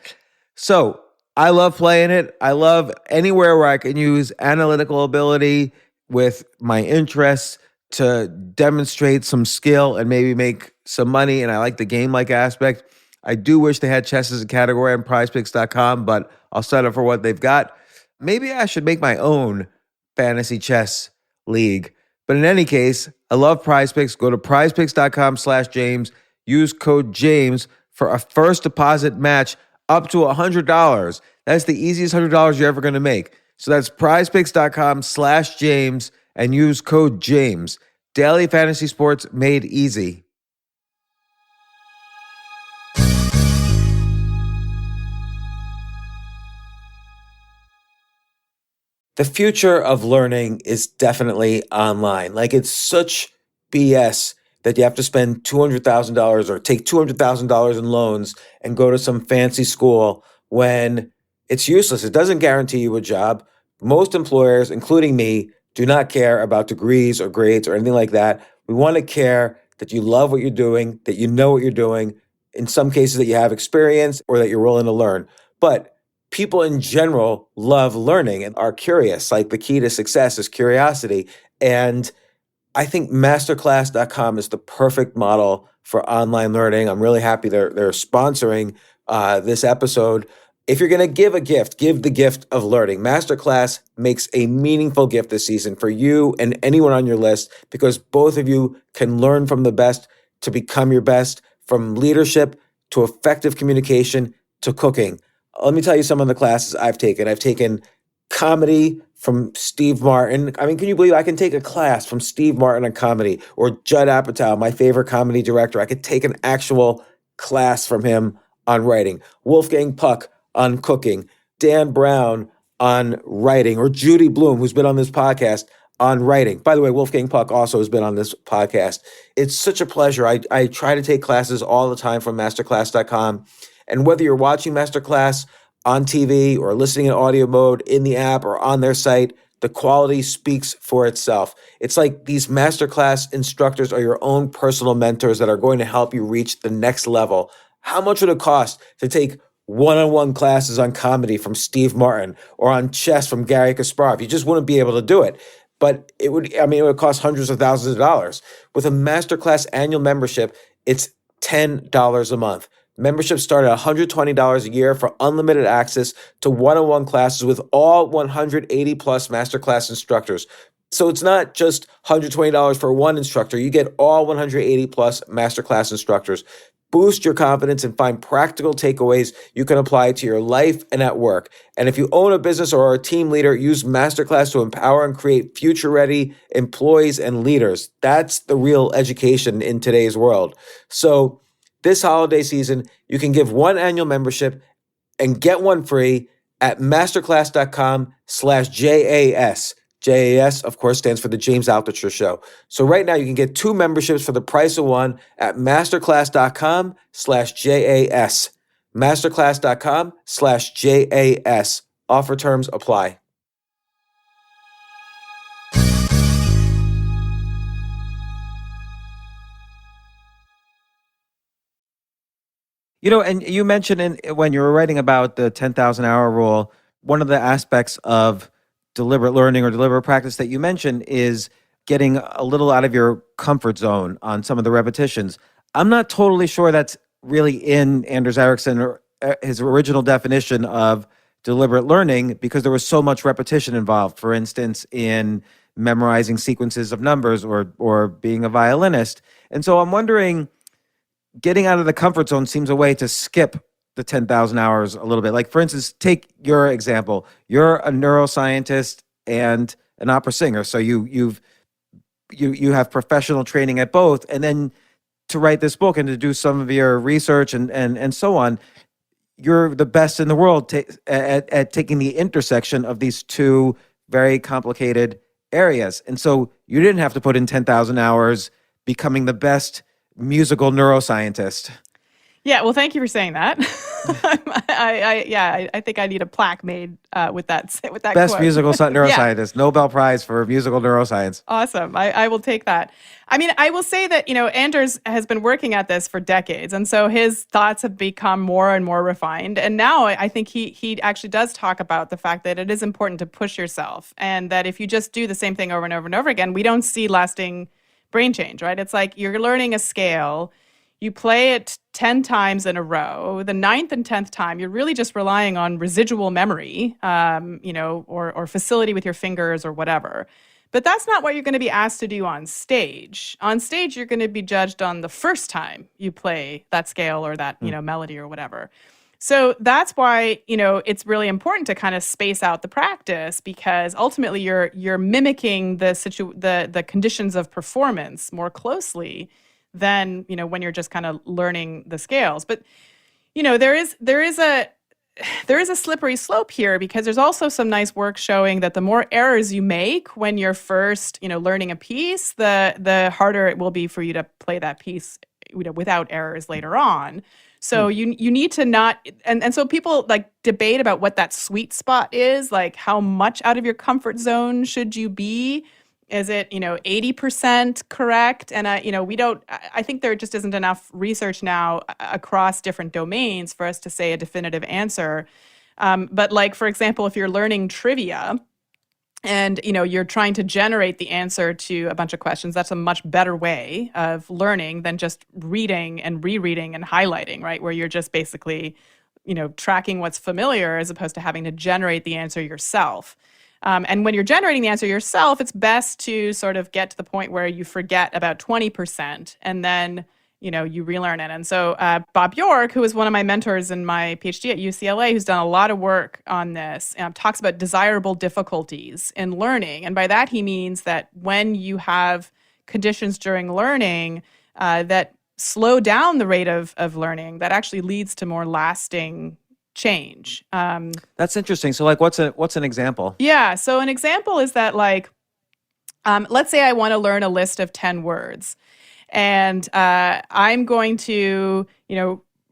So I love playing it. I love anywhere where I can use analytical ability with my interests to demonstrate some skill and maybe make some money. And I like the game-like aspect. I do wish they had chess as a category on prizepicks.com, but I'll settle for what they've got. Maybe I should make my own fantasy chess league. But in any case, I love PrizePicks. Go to prizepicks.com/James. Use code James for a first deposit match up to $100. That's the easiest $100 you're ever going to make. So that's prizepicks.com/James and use code James. Daily fantasy sports made easy. The future of learning is definitely online. Like, it's such BS that you have to spend $200,000 or take $200,000 in loans and go to some fancy school when it's useless. It doesn't guarantee you a job. Most employers, including me, do not care about degrees or grades or anything like that. We want to care that you love what you're doing, that you know what you're doing, in some cases that you have experience or that you're willing to learn. But people in general love learning and are curious. Like, the key to success is curiosity. And I think masterclass.com is the perfect model for online learning. I'm really happy they're sponsoring this episode. If you're going to give a gift, give the gift of learning. Masterclass makes a meaningful gift this season for you and anyone on your list, because both of you can learn from the best to become your best, from leadership to effective communication to cooking. Let me tell you some of the classes I've taken. I've taken comedy from Steve Martin. I mean, can you believe I can take a class from Steve Martin on comedy, or Judd Apatow, my favorite comedy director? I could take an actual class from him on writing. Wolfgang Puck on cooking. Dan Brown on writing, or Judy Bloom, who's been on this podcast, on writing. By the way, Wolfgang Puck also has been on this podcast. It's such a pleasure. I try to take classes all the time from masterclass.com. And whether you're watching Masterclass on TV or listening in audio mode in the app or on their site, the quality speaks for itself. It's like these Masterclass instructors are your own personal mentors that are going to help you reach the next level. How much would it cost to take one-on-one classes on comedy from Steve Martin or on chess from Gary Kasparov? You just wouldn't be able to do it. But it would cost hundreds of thousands of dollars. With a Masterclass annual membership, it's $10 a month. Memberships start at $120 a year for unlimited access to one-on-one classes with all 180 plus Masterclass instructors. So it's not just $120 for one instructor. You get all 180 plus Masterclass instructors. Boost your confidence and find practical takeaways you can apply to your life and at work. And if you own a business or are a team leader, use Masterclass to empower and create future-ready employees and leaders. That's the real education in today's world. So this holiday season, you can give one annual membership and get one free at masterclass.com/JAS. JAS, of course, stands for the James Altucher Show. So right now you can get 2 memberships for the price of one at masterclass.com/JAS. Masterclass.com/JAS. Offer terms apply. And you mentioned when you were writing about the 10,000 hour rule, one of the aspects of deliberate learning or deliberate practice that you mentioned is getting a little out of your comfort zone on some of the repetitions. I'm not totally sure that's really in Anders Ericsson or his original definition of deliberate learning, because there was so much repetition involved. For instance, in memorizing sequences of numbers or being a violinist. And so I'm wondering, getting out of the comfort zone seems a way to skip the 10,000 hours a little bit. Like, for instance, take your example. You're a neuroscientist and an opera singer. So you have professional training at both. And then to write this book and to do some of your research and so on, you're the best in the world at taking the intersection of these two very complicated areas. And so you didn't have to put in 10,000 hours becoming the best musical neuroscientist.
Yeah, well, thank you for saying that. I think I need a plaque made with that
Best
quote.
musical
Yeah.
neuroscientist, Nobel Prize for musical neuroscience.
Awesome. I will take that. I mean, I will say that, Anders has been working at this for decades. And so his thoughts have become more and more refined. And now I think he actually does talk about the fact that it is important to push yourself, and that if you just do the same thing over and over and over again, we don't see lasting brain change, right? It's like you're learning a scale. You play it 10 times in a row. The 9th and 10th time, you're really just relying on residual memory, or facility with your fingers or whatever. But that's not what you're going to be asked to do on stage. On stage, you're going to be judged on the first time you play that scale or that, melody or whatever. So that's why, it's really important to kind of space out the practice, because ultimately you're mimicking the conditions of performance more closely than, when you're just kind of learning the scales. But, there is a slippery slope here, because there's also some nice work showing that the more errors you make when you're first, learning a piece, the harder it will be for you to play that piece, without errors later on. So you need to not, and so people like debate about what that sweet spot is, like how much out of your comfort zone should you be? Is it, 80% correct? And, I think there just isn't enough research now across different domains for us to say a definitive answer. But like, for example, if you're learning trivia and, you're trying to generate the answer to a bunch of questions, that's a much better way of learning than just reading and rereading and highlighting, right? Where you're just basically, tracking what's familiar as opposed to having to generate the answer yourself. And when you're generating the answer yourself, it's best to sort of get to the point where you forget about 20% and then, you relearn it. And so Bob York, who is one of my mentors in my PhD at UCLA, who's done a lot of work on this, talks about desirable difficulties in learning. And by that, he means that when you have conditions during learning that slow down the rate of learning, that actually leads to more lasting change.
That's interesting. So like, what's an example?
Yeah. So an example is that, like, let's say I want to learn a list of 10 words, and I'm going to,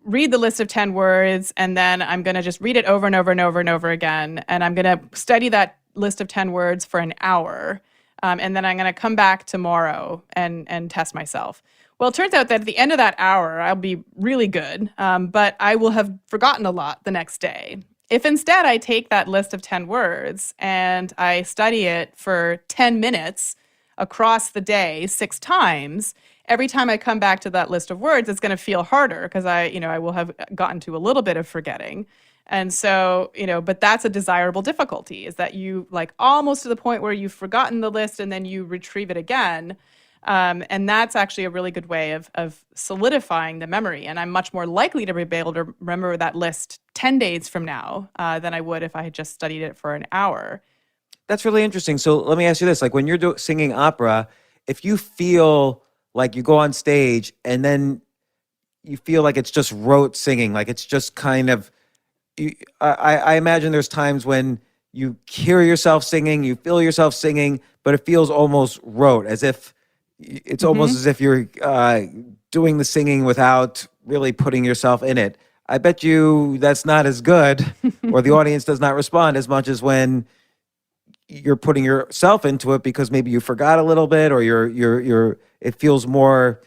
read the list of 10 words, and then I'm going to just read it over and over and over and over again. And I'm going to study that list of 10 words for an hour. And then I'm going to come back tomorrow and test myself. Well, it turns out that at the end of that hour, I'll be really good, but I will have forgotten a lot the next day. If instead I take that list of 10 words and I study it for 10 minutes across the day 6 times, every time I come back to that list of words, it's going to feel harder because I will have gotten to a little bit of forgetting. And so, but that's a desirable difficulty, is that you like almost to the point where you've forgotten the list and then you retrieve it again. And that's actually a really good way of solidifying the memory. And I'm much more likely to be able to remember that list 10 days from now than I would if I had just studied it for an hour.
That's really interesting. So let me ask you this. Like when you're singing opera, if you feel like you go on stage and then you feel like it's just rote singing, like it's just kind of, I imagine there's times when you hear yourself singing, you feel yourself singing, but it feels almost rote, as if it's almost as if you're doing the singing without really putting yourself in it. I bet you that's not as good, or the audience does not respond as much as when you're putting yourself into it, because maybe you forgot a little bit, or it feels more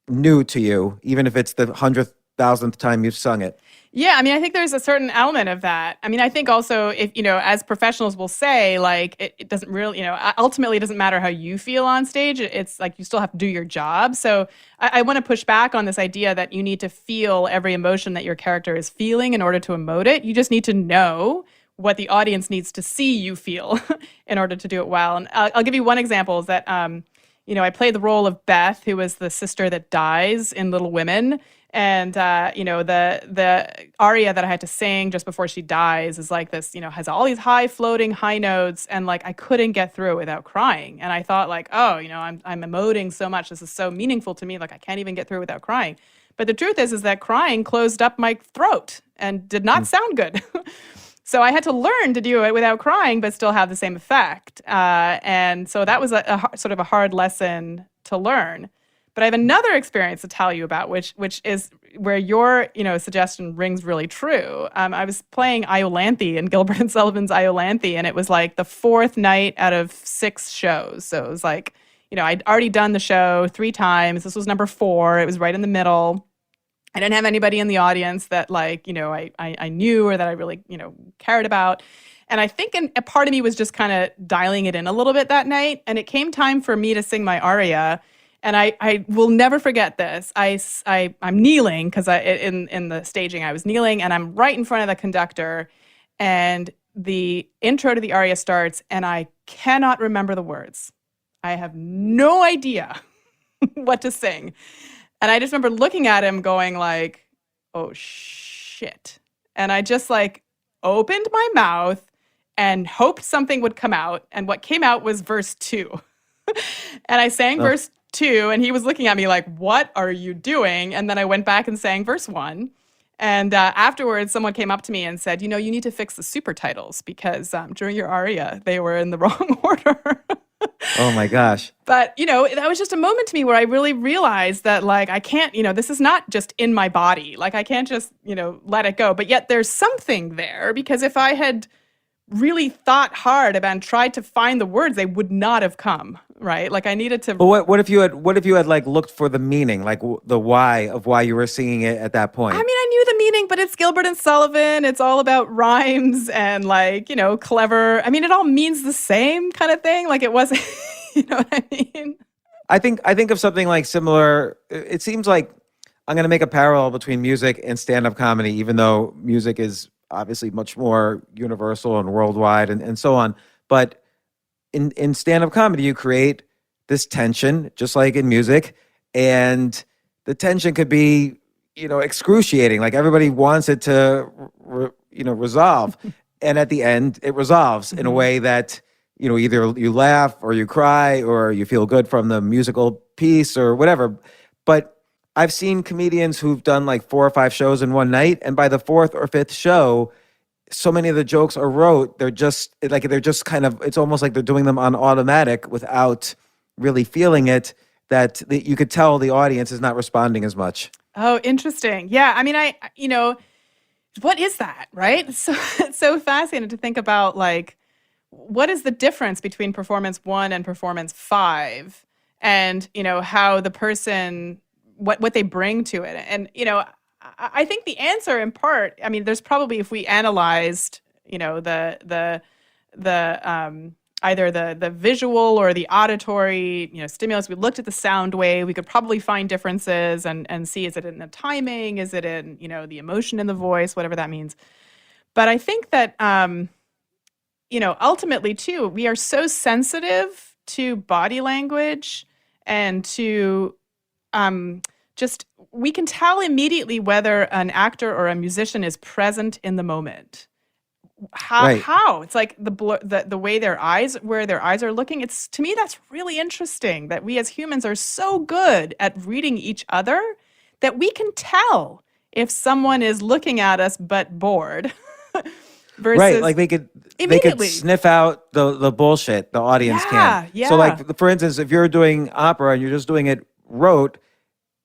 new to you, even if it's the 100,000th time you've sung it.
Yeah, I mean, I think there's a certain element of that. I mean, I think also if, as professionals will say, like, it doesn't really, ultimately it doesn't matter how you feel on stage. It's like you still have to do your job. So I want to push back on this idea that you need to feel every emotion that your character is feeling in order to emote it. You just need to know what the audience needs to see you feel in order to do it well. And I'll give you one example is that, I played the role of Beth, who was the sister that dies in Little Women. And, the aria that I had to sing just before she dies is like this, has all these high floating high notes. And like, I couldn't get through it without crying. And I thought like, oh, I'm emoting so much. This is so meaningful to me. Like, I can't even get through it without crying. But the truth is that crying closed up my throat and did not sound good. So I had to learn to do it without crying, but still have the same effect. And so that was a sort of a hard lesson to learn. But I have another experience to tell you about, which is where your suggestion rings really true. I was playing Iolanthe in Gilbert and Sullivan's Iolanthe, and it was like the fourth night out of 6 shows. So it was like, I'd already done the show 3 times. This was number 4. It was right in the middle. I didn't have anybody in the audience that I knew or that I really cared about. And I think a part of me was just kind of dialing it in a little bit that night. And it came time for me to sing my aria. And I will never forget this. I'm kneeling because in the staging I was kneeling, and I'm right in front of the conductor. And the intro to the aria starts, and I cannot remember the words. I have no idea what to sing. And I just remember looking at him going like, oh, shit. And I just opened my mouth and hoped something would come out. And what came out was verse 2. And I sang verse 2, and he was looking at me like, what are you doing? And then I went back and sang verse 1. And afterwards, someone came up to me and said, you need to fix the super titles because during your aria, they were in the wrong order.
Oh my gosh.
But, that was just a moment to me where I really realized that I can't, this is not just in my body. I can't just, let it go. But yet there's something there, because if I had really thought hard about and tried to find the words, they would not have come, right? I needed to.
But what if you had looked for the meaning, the why of why you were singing it at that point?
I mean, I knew the meaning, but it's Gilbert and Sullivan. It's all about rhymes and clever. I mean, it all means the same kind of thing. It wasn't, you know what I mean?
I think of something similar. It seems like I'm going to make a parallel between music and stand-up comedy, even though music is obviously much more universal and worldwide and so on. But in stand-up comedy, you create this tension, just like in music. And the tension could be, excruciating. Everybody wants it to, resolve. And at the end, it resolves in a way that, either you laugh or you cry or you feel good from the musical piece or whatever. But I've seen comedians who've done 4 or 5 shows in one night, and by the 4th or 5th show, so many of the jokes are rote. They're just kind of, it's almost like they're doing them on automatic without really feeling it, that you could tell the audience is not responding as much.
Oh, interesting. Yeah. I mean, what is that, right? So it's so fascinating to think about what is the difference between performance 1 and performance 5, and, how the person, what they bring to it. And, I think the answer in part, I mean, there's probably, if we analyzed, the either the visual or the auditory, stimulus, we looked at the sound wave, we could probably find differences and see, is it in the timing? Is it in, the emotion in the voice, whatever that means. But I think that, ultimately too, we are so sensitive to body language and to, we can tell immediately whether an actor or a musician is present in the moment. How? It's the way where their eyes are looking. To me, that's really interesting that we as humans are so good at reading each other that we can tell if someone is looking at us but bored. Versus
right, they could sniff out the bullshit. The audience can.
Yeah.
So for instance, if you're doing opera and you're just doing it rote,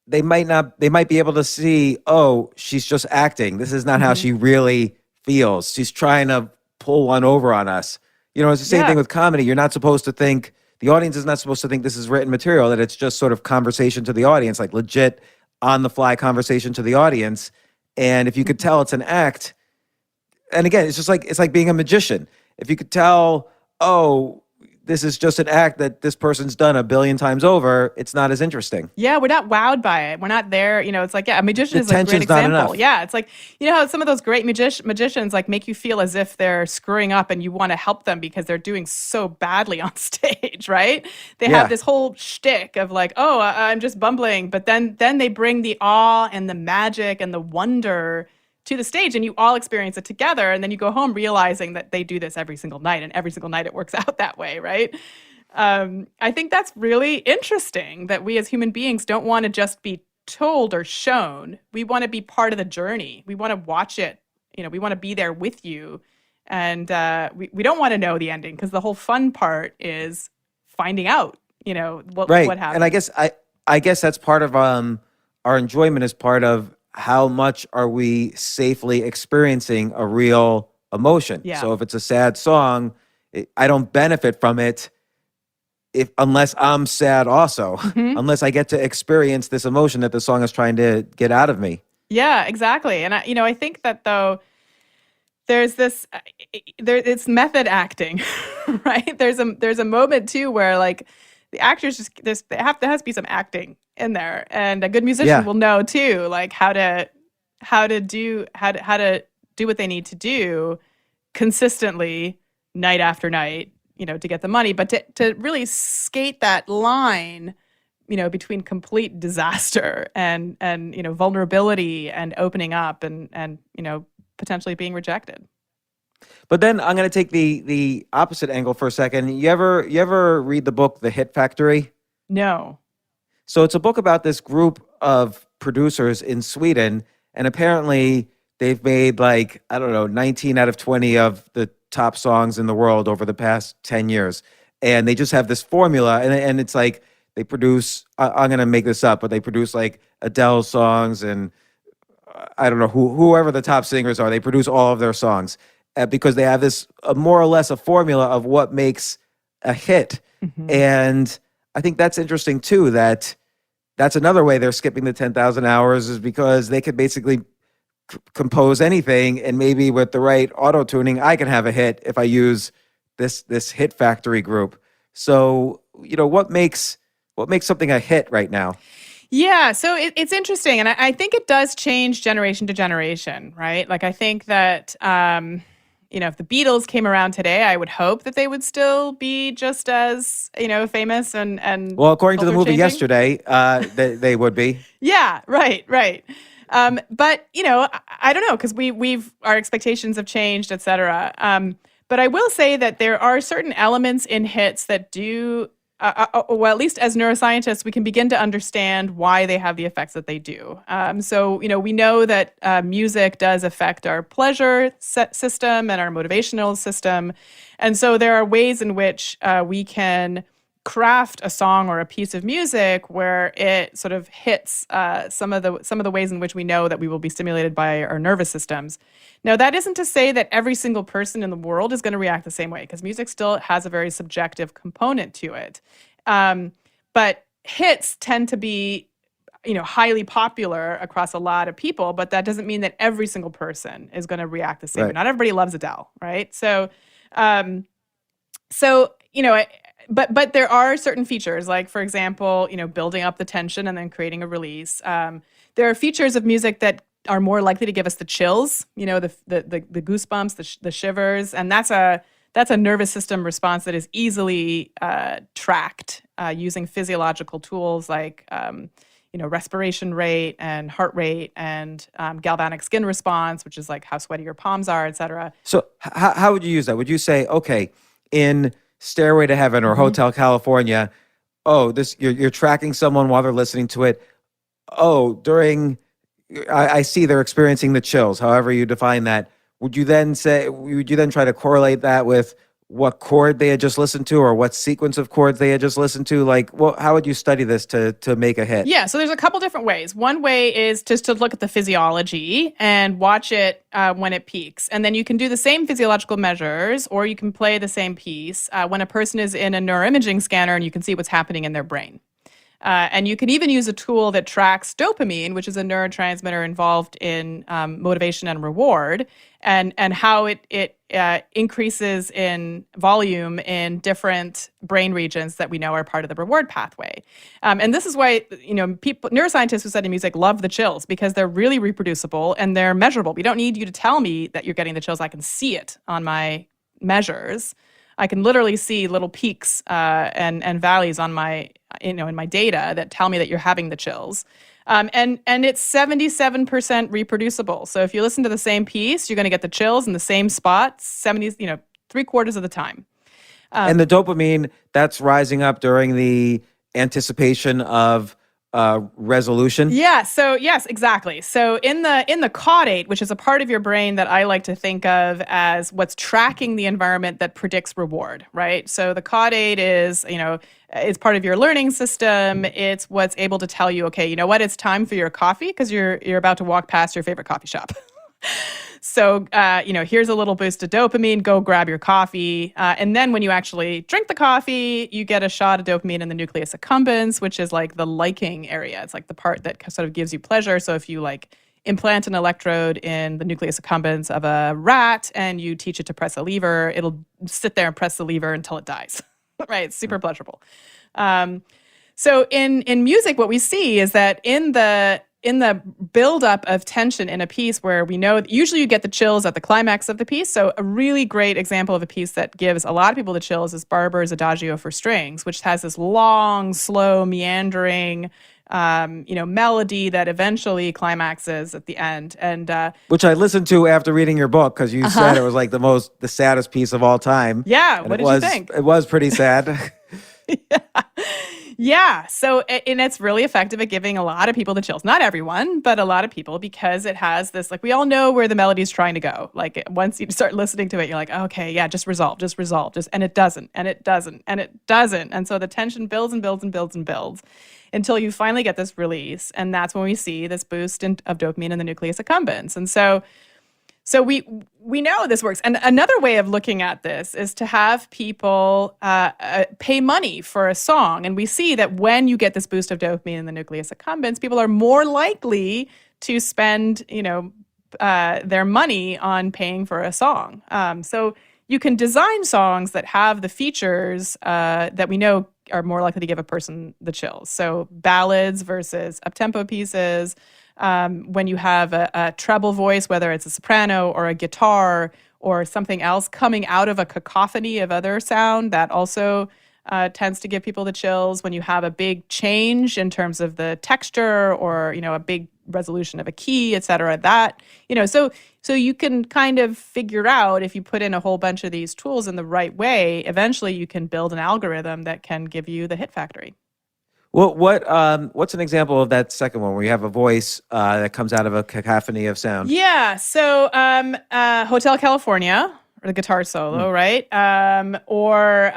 they might be able to see, oh, she's just acting. This is not how she really feels. She's trying to pull one over on us. It's the same thing with comedy. You're not supposed to think, the audience is not supposed to think this is written material, that it's just sort of conversation to the audience, legit on the fly conversation to the audience. And if you could tell it's an act, and again, it's just it's like being a magician. If you could tell, oh, this is just an act that this person's done 1 billion times over, it's not as interesting.
Yeah, we're not wowed by it. We're not there. It's a magician is a great example.
Not enough.
Yeah, it's how some of those great magicians make you feel as if they're screwing up and you want to help them because they're doing so badly on stage, right? They have this whole shtick of I'm just bumbling, but then they bring the awe and the magic and the wonder to the stage, and you all experience it together, and then you go home realizing that they do this every single night, and every single night it works out that way, right? I think that's really interesting that we as human beings don't want to just be told or shown. We want to be part of the journey. We want to watch it. We want to be there with you, and we don't want to know the ending, because the whole fun part is finding out, what happened.
And I guess I guess that's part of our enjoyment is part of how much are we safely experiencing a real emotion.
Yeah.
So if it's a sad song, I don't benefit from it unless I'm sad also, unless I get to experience this emotion that the song is trying to get out of me.
Yeah, exactly. And I think that though there's this it's method acting, right? There's a moment too where like the actors just there has to be some acting in there, and a good musician will know too, like how to do what they need to do consistently night after night, to get the money, but to really skate that line, between complete disaster and vulnerability and opening up and potentially being rejected.
But then I'm going to take the opposite angle for a second. You ever read the book The Hit Factory?
No.
So it's a book about this group of producers in Sweden, and apparently they've made 19 out of 20 of the top songs in the world over the past 10 years. And they just have this formula, and it's like they produce, I'm going to make this up, but they produce like Adele songs and I don't know whoever the top singers are, they produce all of their songs because they have this more or less a formula of what makes a hit. And I think that's interesting too, that's another way they're skipping the 10,000 hours is because they could basically compose anything, and maybe with the right auto tuning, I can have a hit if I use this Hit Factory group. So, what makes something a hit right now?
Yeah, so it's interesting, and I think it does change generation to generation, right? Like I think that if the Beatles came around today, I would hope that they would still be just as famous and
well, according to the movie
culture-changing.
Yesterday, they would be.
Yeah, right. But I don't know, because our expectations have changed, et cetera. But I will say that there are certain elements in hits that do, well, at least as neuroscientists, we can begin to understand why they have the effects that they do. So we know that music does affect our pleasure system and our motivational system. And so there are ways in which we can craft a song or a piece of music where it sort of hits some of the ways in which we know that we will be stimulated by our nervous systems. Now, that isn't to say that every single person in the world is going to react the same way, because music still has a very subjective component to it. But hits tend to be highly popular across a lot of people, but that doesn't mean that every single person is going to react the same way.
Right.
Not everybody loves Adele, right? So But there are certain features, like, for example, building up the tension and then creating a release. There are features of music that are more likely to give us the chills, the goosebumps, the shivers, and that's a nervous system response that is easily tracked using physiological tools like respiration rate and heart rate and galvanic skin response, which is like how sweaty your palms are, et cetera.
So how would you use that? Would you say, okay, in Stairway to Heaven or Hotel California, you're tracking someone while they're listening to it. I see they're experiencing the chills, however you define that. Would you then try to correlate that with what chord they had just listened to or what sequence of chords they had just listened to? How would you study this to make a hit?
Yeah, so there's a couple different ways. One way is just to look at the physiology and watch it when it peaks. And then you can do the same physiological measures, or you can play the same piece when a person is in a neuroimaging scanner and you can see what's happening in their brain. And you can even use a tool that tracks dopamine, which is a neurotransmitter involved in motivation and reward, and how it increases in volume in different brain regions that we know are part of the reward pathway. And this is why neuroscientists who study music love the chills, because they're really reproducible and they're measurable. We don't need you to tell me that you're getting the chills. I can see it on my measures. I can literally see little peaks and valleys on my, in my data that tell me that you're having the chills. And it's 77% reproducible. So if you listen to the same piece, you're going to get the chills in the same spot, 3/4 of the time.
And the dopamine, that's rising up during the anticipation of resolution?
Yeah. So yes, exactly. So in the caudate, which is a part of your brain that I like to think of as what's tracking the environment that predicts reward, right? So the caudate is, it's part of your learning system. It's what's able to tell you, okay, you know what, it's time for your coffee because you're about to walk past your favorite coffee shop. So, here's a little boost of dopamine, go grab your coffee. And then when you actually drink the coffee, you get a shot of dopamine in the nucleus accumbens, which is like the liking area. It's like the part that sort of gives you pleasure. So if you like implant an electrode in the nucleus accumbens of a rat and you teach it to press a lever, it'll sit there and press the lever until it dies, right? It's super pleasurable. So in music, what we see is that in the buildup of tension in a piece where we know usually you get the chills at the climax of the piece. So a really great example of a piece that gives a lot of people the chills is Barber's Adagio for Strings, which has this long, slow, meandering, melody that eventually climaxes at the end. And
which I listened to after reading your book because you said it was like the saddest piece of all time.
Yeah,
And
what did you think?
It was pretty sad.
Yeah. So, and it's really effective at giving a lot of people the chills. Not everyone, but a lot of people, because it has this, like, we all know where the melody's trying to go. Like, once you start listening to it, you're like, okay, yeah, just resolve, and it doesn't, and it doesn't, and it doesn't. And so the tension builds and builds and builds and builds until you finally get this release. And that's when we see this boost of dopamine in the nucleus accumbens. And so we know this works. And another way of looking at this is to have people pay money for a song. And we see that when you get this boost of dopamine in the nucleus accumbens, people are more likely to spend, their money on paying for a song. So you can design songs that have the features that we know are more likely to give a person the chills. So ballads versus uptempo pieces. When you have a treble voice, whether it's a soprano or a guitar or something else coming out of a cacophony of other sound, that also tends to give people the chills. When you have a big change in terms of the texture or, a big resolution of a key, et cetera, that, so you can kind of figure out, if you put in a whole bunch of these tools in the right way, eventually you can build an algorithm that can give you the hit factory.
Well, what's an example of that second one where you have a voice that comes out of a cacophony of sound?
Yeah, so Hotel California, or the guitar solo, right? Or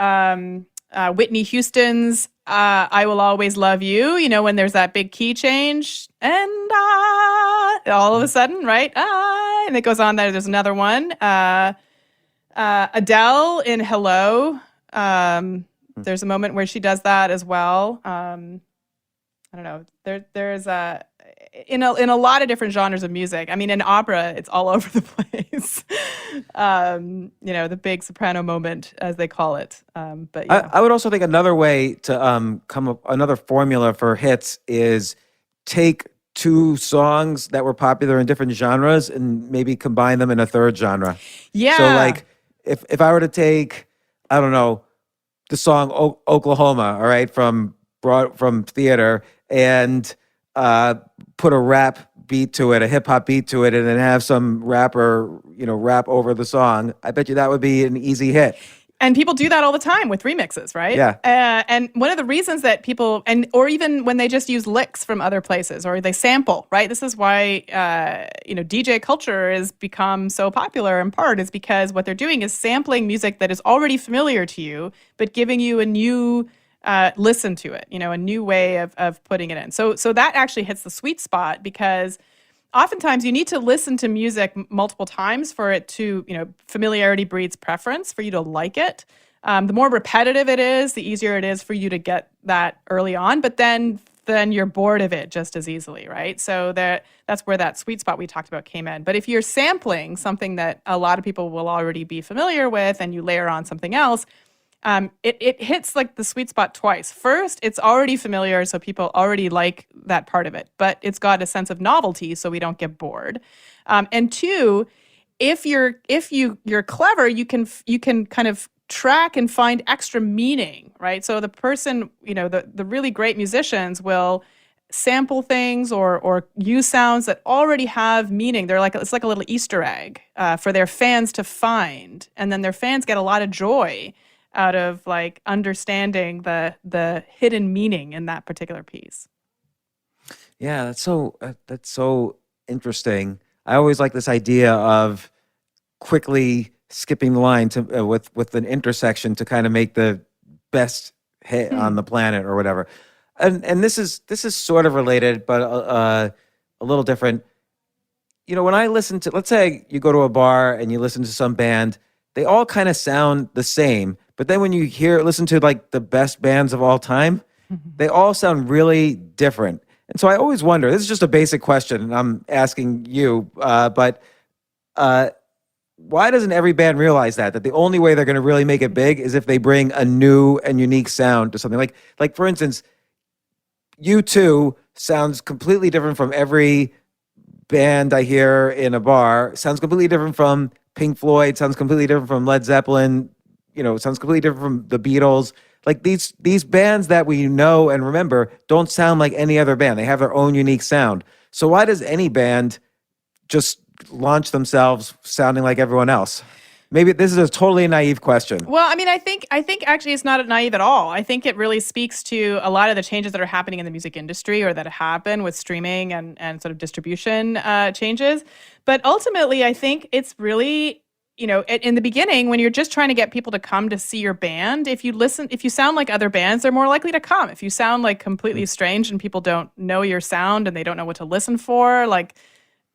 Whitney Houston's I Will Always Love You, when there's that big key change, and all of a sudden, right? And it goes on there. There's another one. Adele in Hello. There's a moment where she does that as well. I don't know. There's in a lot of different genres of music. I mean, in opera, it's all over the place. The big soprano moment, as they call it. But yeah.
I would also think another way to another formula for hits is take two songs that were popular in different genres and maybe combine them in a third genre.
Yeah.
So like if I were to take, I don't know, the song Oklahoma, all right, from theater, and put a rap beat to it, a hip hop beat to it, and then have some rapper, rap over the song, I bet you that would be an easy hit.
And people do that all the time with remixes, right?
Yeah.
And one of the reasons that people, or even when they just use licks from other places, or they sample, right? This is why, DJ culture has become so popular in part, is because what they're doing is sampling music that is already familiar to you, but giving you a new listen to it, a new way of putting it in. So that actually hits the sweet spot, because oftentimes you need to listen to music multiple times for it to, familiarity breeds preference, for you to like it. The more repetitive it is, the easier it is for you to get that early on, but then you're bored of it just as easily, right? So that's where that sweet spot we talked about came in. But if you're sampling something that a lot of people will already be familiar with and you layer on something else, it hits like the sweet spot twice. First, it's already familiar, so people already like that part of it, but it's got a sense of novelty, so we don't get bored. And two, if you're clever, you can kind of track and find extra meaning, right? So the person, the really great musicians will sample things or use sounds that already have meaning. It's like a little Easter egg for their fans to find, and then their fans get a lot of joy out of like understanding the hidden meaning in that particular piece.
Yeah, that's so interesting. I always like this idea of quickly skipping the line to with an intersection to kind of make the best hit on the planet or whatever. And this is sort of related, but a little different. You know, when I listen to, let's say you go to a bar and you listen to some band, they all kind of sound the same. But then when you listen to like the best bands of all time, they all sound really different. And so I always wonder, this is just a basic question, and I'm asking you, but uh, why doesn't every band realize that the only way they're going to really make it big is if they bring a new and unique sound to something like for instance, U2 sounds completely different from every band I hear in a bar, sounds completely different from Pink Floyd, sounds completely different from Led Zeppelin, sounds completely different from the Beatles. Like these bands that we know and remember don't sound like any other band. They have their own unique sound. So why does any band just launch themselves sounding like everyone else? Maybe this is a totally naive question.
Well, I mean, I think actually it's not naive at all. I think it really speaks to a lot of the changes that are happening in the music industry or that happen with streaming and sort of distribution changes. But ultimately, I think it's really, in the beginning, when you're just trying to get people to come to see your band, if you sound like other bands, they're more likely to come. If you sound like completely strange and people don't know your sound and they don't know what to listen for, like,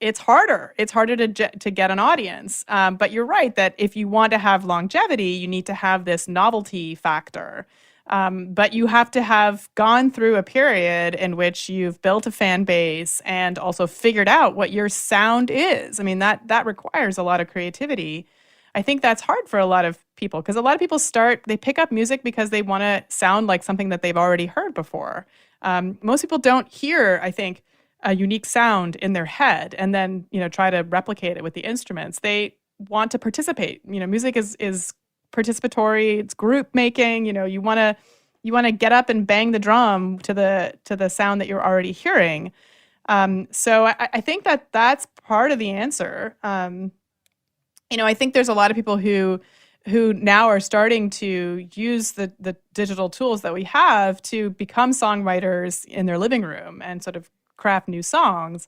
it's harder. It's harder to get an audience. But you're right that if you want to have longevity, you need to have this novelty factor. But you have to have gone through a period in which you've built a fan base and also figured out what your sound is. I mean, that requires a lot of creativity. I think that's hard for a lot of people because a lot of people they pick up music because they want to sound like something that they've already heard before. Most people don't hear, I think, a unique sound in their head and then, try to replicate it with the instruments. They want to participate. Music is participatory, it's group making, you want to get up and bang the drum to the sound that you're already hearing. So I think that's part of the answer. I think there's a lot of people who now are starting to use the digital tools that we have to become songwriters in their living room and sort of craft new songs.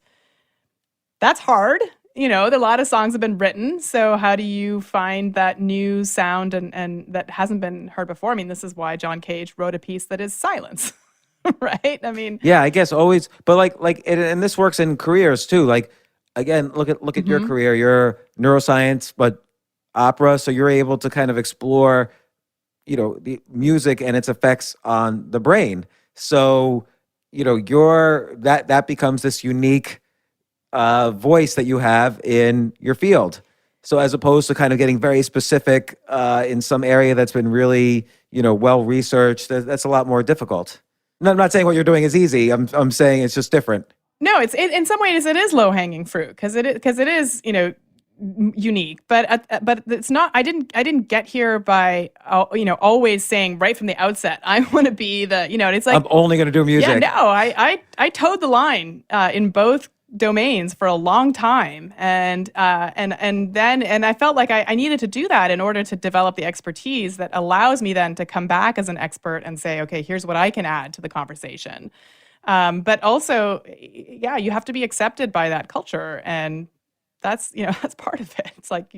That's hard. A lot of songs have been written. So how do you find that new sound and that hasn't been heard before? I mean, this is why John Cage wrote a piece that is silence, right? I mean,
yeah, I guess always, but and this works in careers too. Like, again, look at your career. You're neuroscience, but opera. So you're able to kind of explore, the music and its effects on the brain. So, that becomes this unique voice that you have in your field. So as opposed to kind of getting very specific in some area that's been really, well researched, that's a lot more difficult. No, I'm not saying what you're doing is easy. I'm saying it's just different.
No, in some ways it is low hanging fruit because it is unique, but it's not. I didn't get here by always saying right from the outset I want to be the It's like
I'm only going to do music.
Yeah, no, I towed the line in both domains for a long time, and then I felt like I needed to do that in order to develop the expertise that allows me then to come back as an expert and say, okay, here's what I can add to the conversation. But also, yeah, you have to be accepted by that culture, and that's that's part of it. It's like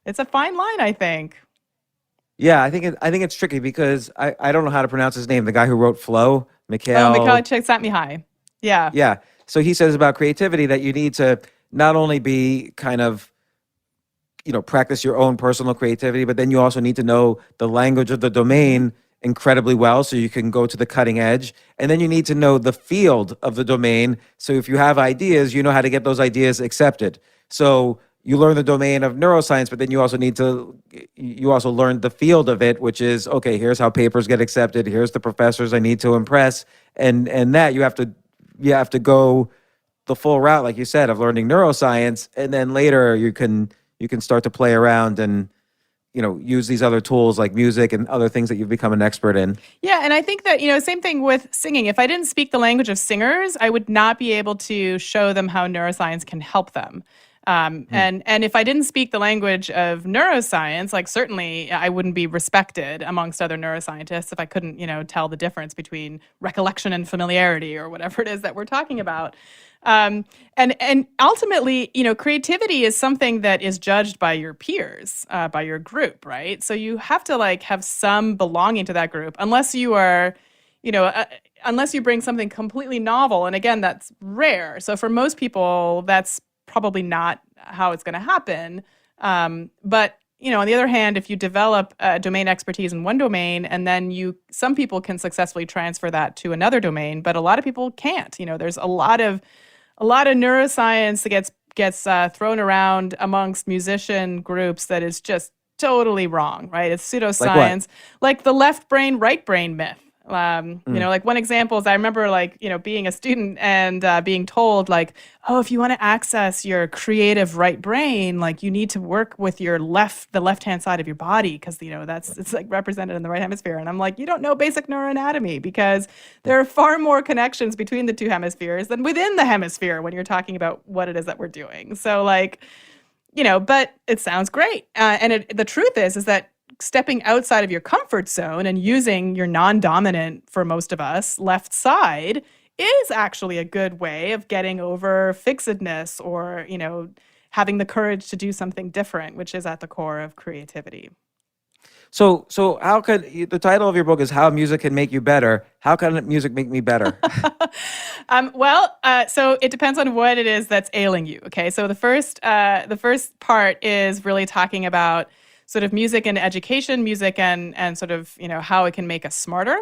it's a fine line, I think.
Yeah, I think it's tricky because I don't know how to pronounce his name. The guy who wrote Flow, Mikhail.
Mikhail Csikszentmihalyi. Yeah.
Yeah. So he says about creativity that you need to not only be kind of, practice your own personal creativity, but then you also need to know the language of the domain incredibly well so you can go to the cutting edge. And then you need to know the field of the domain. So if you have ideas, you know how to get those ideas accepted. So you learn the domain of neuroscience, but then you also learn the field of it, which is, okay, here's how papers get accepted. Here's the professors I need to impress. And that you have to go the full route, like you said, of learning neuroscience. And then later you can start to play around and, use these other tools like music and other things that you've become an expert in.
Yeah, and I think that, same thing with singing. If I didn't speak the language of singers, I would not be able to show them how neuroscience can help them. And if I didn't speak the language of neuroscience, like certainly I wouldn't be respected amongst other neuroscientists if I couldn't, tell the difference between recollection and familiarity or whatever it is that we're talking about. And ultimately, creativity is something that is judged by your peers, by your group, right? So you have to have some belonging to that group, unless you are, unless you bring something completely novel. And again, that's rare. So for most people, that's probably not how it's going to happen. But on the other hand, if you develop domain expertise in one domain, and then some people can successfully transfer that to another domain, but a lot of people can't. There's a lot of neuroscience that gets thrown around amongst musician groups that is just totally wrong, right? It's pseudoscience, like the left brain, right brain myth. One example is I remember being a student and being told if you want to access your creative right brain, you need to work with the left-hand side of your body because, it's represented in the right hemisphere. And I'm like, you don't know basic neuroanatomy because there are far more connections between the two hemispheres than within the hemisphere when you're talking about what it is that we're doing. So but it sounds great. And the truth is that stepping outside of your comfort zone and using your non-dominant, for most of us, left side is actually a good way of getting over fixedness or, having the courage to do something different, which is at the core of creativity.
So how could the title of your book is How Music Can Make You Better? How can music make me better?
So it depends on what it is that's ailing you. Okay, so the first part is really talking about sort of music and education, music and sort of, how it can make us smarter.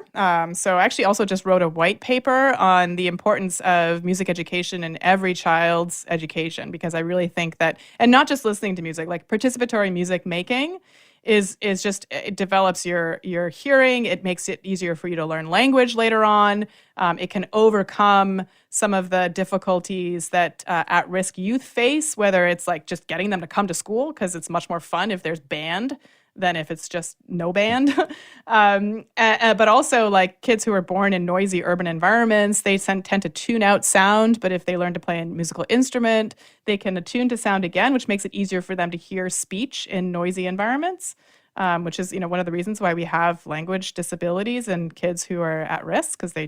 So I actually also just wrote a white paper on the importance of music education in every child's education, because I really think that, and not just listening to music, participatory music making is just, it develops your hearing. It makes it easier for you to learn language later on. It can overcome some of the difficulties that at-risk youth face, whether it's just getting them to come to school, because it's much more fun if there's band than if it's just no band. But also kids who are born in noisy urban environments, they tend to tune out sound, but if they learn to play a musical instrument, they can attune to sound again, which makes it easier for them to hear speech in noisy environments, which is, one of the reasons why we have language disabilities in kids who are at risk, because they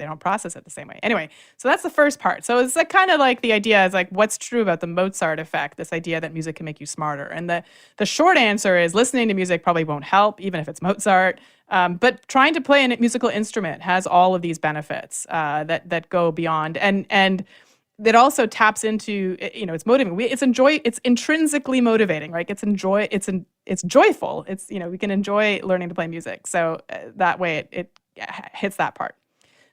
don't process it the same way. Anyway, so that's the first part. So it's kind of the idea is what's true about the Mozart effect, this idea that music can make you smarter. And the short answer is listening to music probably won't help, even if it's Mozart. But trying to play a musical instrument has all of these benefits that go beyond. And that also taps into, it's motivating. It's intrinsically motivating, right? It's joyful. It's, we can enjoy learning to play music. So that way it hits that part.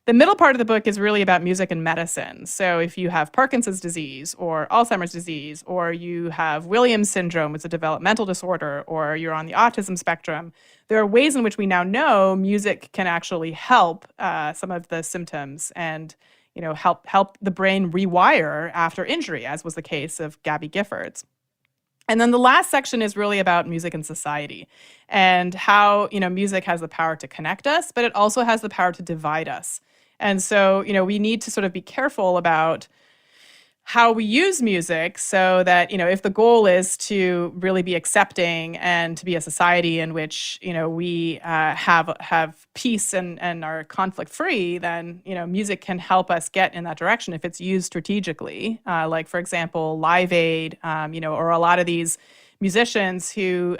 The middle part of the book is really about music and medicine. So if you have Parkinson's disease or Alzheimer's disease, or you have Williams syndrome, it's a developmental disorder, or you're on the autism spectrum, there are ways in which we now know music can actually help some of the symptoms and help the brain rewire after injury, as was the case of Gabby Giffords. And then the last section is really about music and society and how, music has the power to connect us, but it also has the power to divide us. And so, we need to sort of be careful about how we use music so that, if the goal is to really be accepting and to be a society in which, we have peace and are conflict free, then, music can help us get in that direction if it's used strategically. For example, Live Aid, or a lot of these musicians who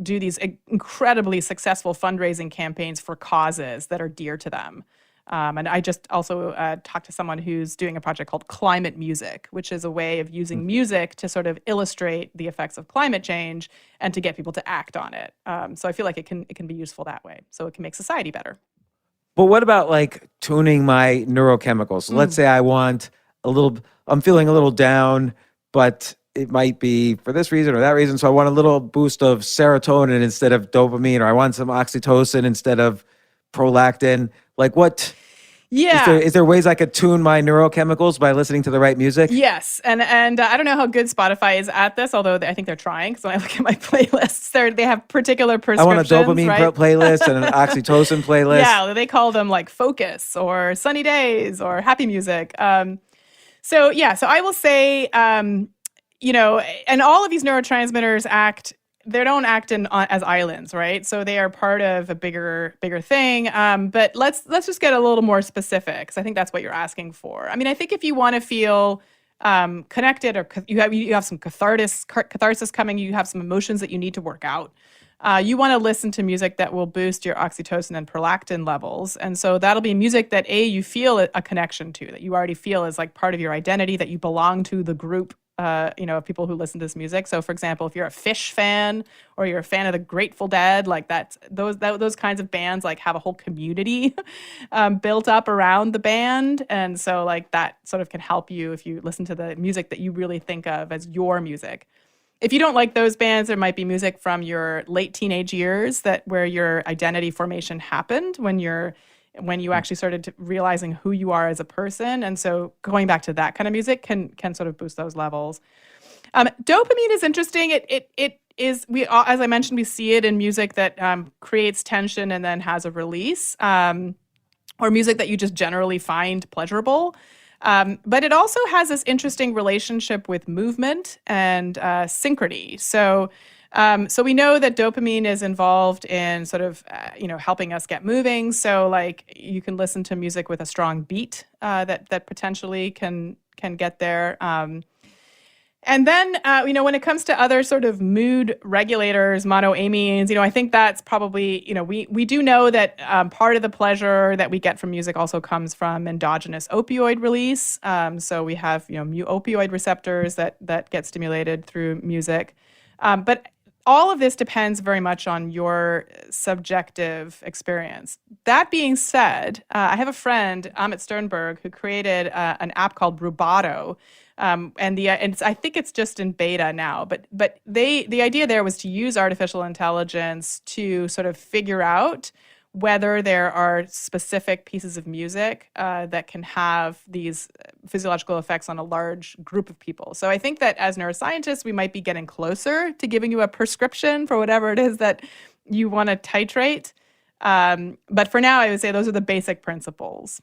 do these incredibly successful fundraising campaigns for causes that are dear to them. And I just also talked to someone who's doing a project called Climate Music, which is a way of using music to sort of illustrate the effects of climate change and to get people to act on it. So I feel like it can be useful that way. So it can make society better.
But what about tuning my neurochemicals? So let's say I'm feeling a little down, but it might be for this reason or that reason. So I want a little boost of serotonin instead of dopamine, or I want some oxytocin instead of prolactin.
Yeah.
Is there ways I could tune my neurochemicals by listening to the right music?
Yes. And I don't know how good Spotify is at this, although I think they're trying. Because when I look at my playlists, they have particular prescriptions.
I want a dopamine playlist and an oxytocin playlist.
Yeah, they call them Focus or Sunny Days or Happy Music. So I will say, and all of these neurotransmitters they don't act as islands, right? So they are part of a bigger thing. But let's just get a little more specific, because I think that's what you're asking for. I mean, I think if you want to feel connected, or you have some catharsis coming, you have some emotions that you need to work out. You want to listen to music that will boost your oxytocin and prolactin levels. And so that'll be music that you feel a connection to, that you already feel is like part of your identity, that you belong to the group of people who listen to this music. So, for example, if you're a Fish fan, or you're a fan of the Grateful Dead, like those kinds of bands like have a whole community built up around the band, and so like that sort of can help you if you listen to the music that you really think of as your music. If you don't like those bands, there might be music from your late teenage years where your identity formation happened, when you actually started realizing who you are as a person. And so going back to that kind of music can sort of boost those levels. Dopamine is interesting. It is, as I mentioned, we see it in music that creates tension and then has a release, or music that you just generally find pleasurable. But it also has this interesting relationship with movement and synchrony. So we know that dopamine is involved in sort of, helping us get moving. So like you can listen to music with a strong beat that potentially can get there. And then, when it comes to other sort of mood regulators, monoamines, I think that's probably, we do know that part of the pleasure that we get from music also comes from endogenous opioid release. So we have, mu opioid receptors that get stimulated through music. But all of this depends very much on your subjective experience. That being said, I have a friend, Amit Sternberg, who created an app called Rubato. And I think it's just in beta now, but the idea there was to use artificial intelligence to sort of figure out whether there are specific pieces of music that can have these physiological effects on a large group of people. So I think that as neuroscientists, we might be getting closer to giving you a prescription for whatever it is that you want to titrate. But for now, I would say those are the basic principles.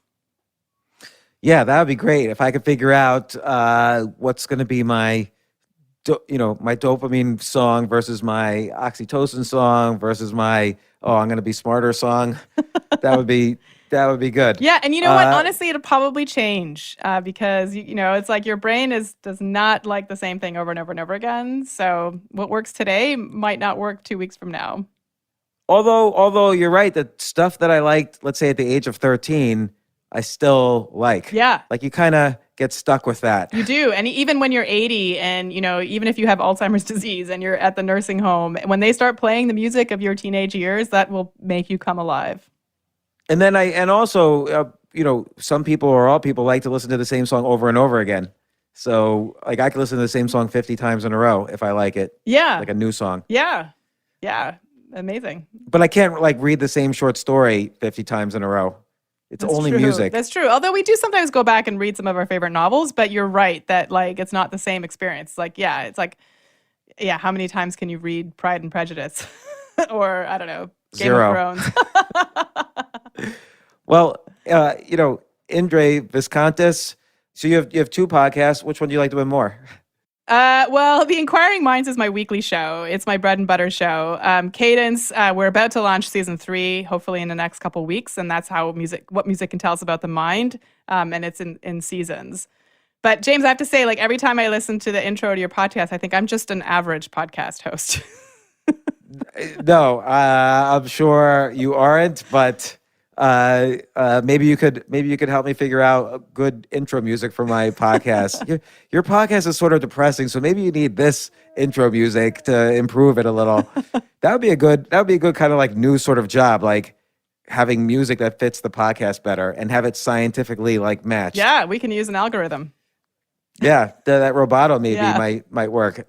Yeah, that would be great if I could figure out what's going to be my dopamine song versus my oxytocin song versus my I'm going to be smarter song. That would be good.
Yeah, and you know what? Honestly, it'll probably change because it's like your brain does not like the same thing over and over and over again. So what works today might not work 2 weeks from now.
Although you're right, the stuff that I liked, let's say at the age of 13, I still like.
Yeah.
Like you kind of get stuck with that.
You do. And even when you're 80 and, even if you have Alzheimer's disease and you're at the nursing home, when they start playing the music of your teenage years, that will make you come alive.
And then some people or all people like to listen to the same song over and over again. So like I could listen to the same song 50 times in a row if I like it.
Yeah.
Like a new song.
Yeah. Yeah. Amazing.
But I can't like read the same short story 50 times in a row. It's only music.
That's true. Although we do sometimes go back and read some of our favorite novels, but you're right that like it's not the same experience. Like, how many times can you read Pride and Prejudice? Or, I don't know, Game
0.
of Thrones.
Well, Indre Viskontas. So you have 2 podcasts. Which one do you like to win more?
Well, The Inquiring Minds is my weekly show. It's my bread and butter show. Cadence, we're about to launch season 3, hopefully in the next couple weeks, and that's what music can tell us about the mind, and it's in seasons. But James, I have to say, like every time I listen to the intro to your podcast, I think I'm just an average podcast host.
No, I'm sure you aren't, but maybe you could help me figure out a good intro music for my podcast. Your podcast is sort of depressing, so maybe you need this intro music to improve it a little. That would be a good kind of like new sort of job, like having music that fits the podcast better and have it scientifically like matched.
Yeah, we can use an algorithm.
Yeah, that Roboto maybe might work.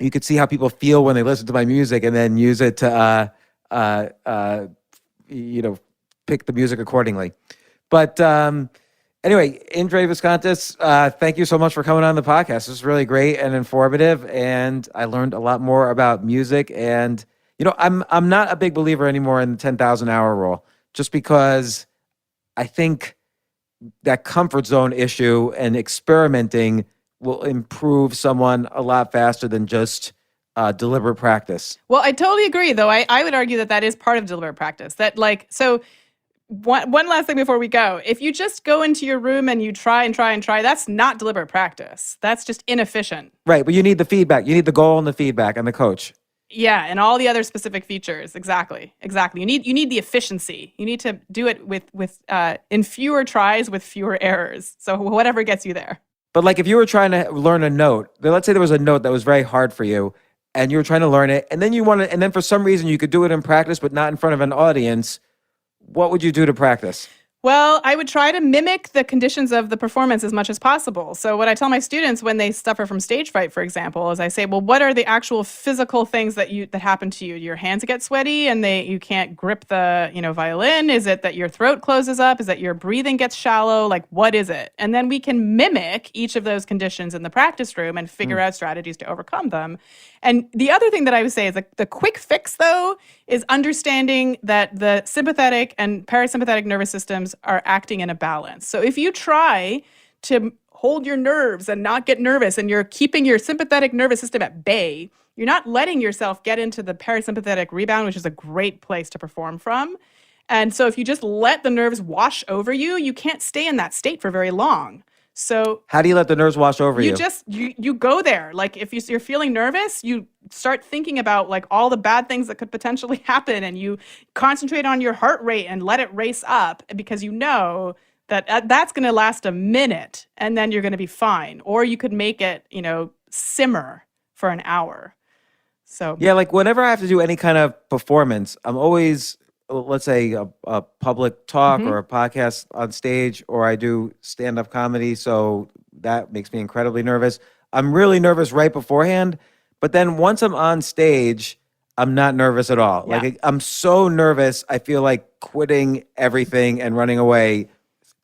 You could see how people feel when they listen to my music and then use it to pick the music accordingly. But anyway, Indre Viskontas, thank you so much for coming on the podcast. This was really great and informative, and I learned a lot more about music. And I'm not a big believer anymore in the 10,000 hour rule, just because I think that comfort zone issue and experimenting will improve someone a lot faster than just deliberate practice.
Well, I totally agree, though. I would argue that is part of deliberate practice. That so one last thing before we go. If you just go into your room and you try and try and try, that's not deliberate practice. That's just inefficient.
Right, but you need the feedback. You need the goal and the feedback and the coach.
Yeah, and all the other specific features. Exactly. You need the efficiency. You need to do it with in fewer tries with fewer errors. So whatever gets you there.
But like if you were trying to learn a note, let's say there was a note that was very hard for you, and you were trying to learn it, and then for some reason you could do it in practice, but not in front of an audience. What would you do to practice?
Well, I would try to mimic the conditions of the performance as much as possible. So what I tell my students when they suffer from stage fright, for example, is I say, well, what are the actual physical things that happen to you? Your hands get sweaty and you can't grip the, violin? Is it that your throat closes up? Is that your breathing gets shallow? Like, what is it? And then we can mimic each of those conditions in the practice room and figure out strategies to overcome them. And the other thing that I would say is the quick fix, though, is understanding that the sympathetic and parasympathetic nervous systems are acting in a balance. So if you try to hold your nerves and not get nervous and you're keeping your sympathetic nervous system at bay, you're not letting yourself get into the parasympathetic rebound, which is a great place to perform from. And so if you just let the nerves wash over you, you can't stay in that state for very long. So
how do you let the nerves wash over you?
You go there. Like if you're feeling nervous, you start thinking about like all the bad things that could potentially happen, and you concentrate on your heart rate and let it race up because you know that that's going to last a minute and then you're going to be fine. Or you could make it, simmer for an hour. So
yeah, like whenever I have to do any kind of performance, I'm always, let's say a public talk or a podcast on stage, or I do stand-up comedy. So that makes me incredibly nervous. I'm really nervous right beforehand, but then once I'm on stage, I'm not nervous at all.
Yeah.
Like I'm so nervous, I feel like quitting everything and running away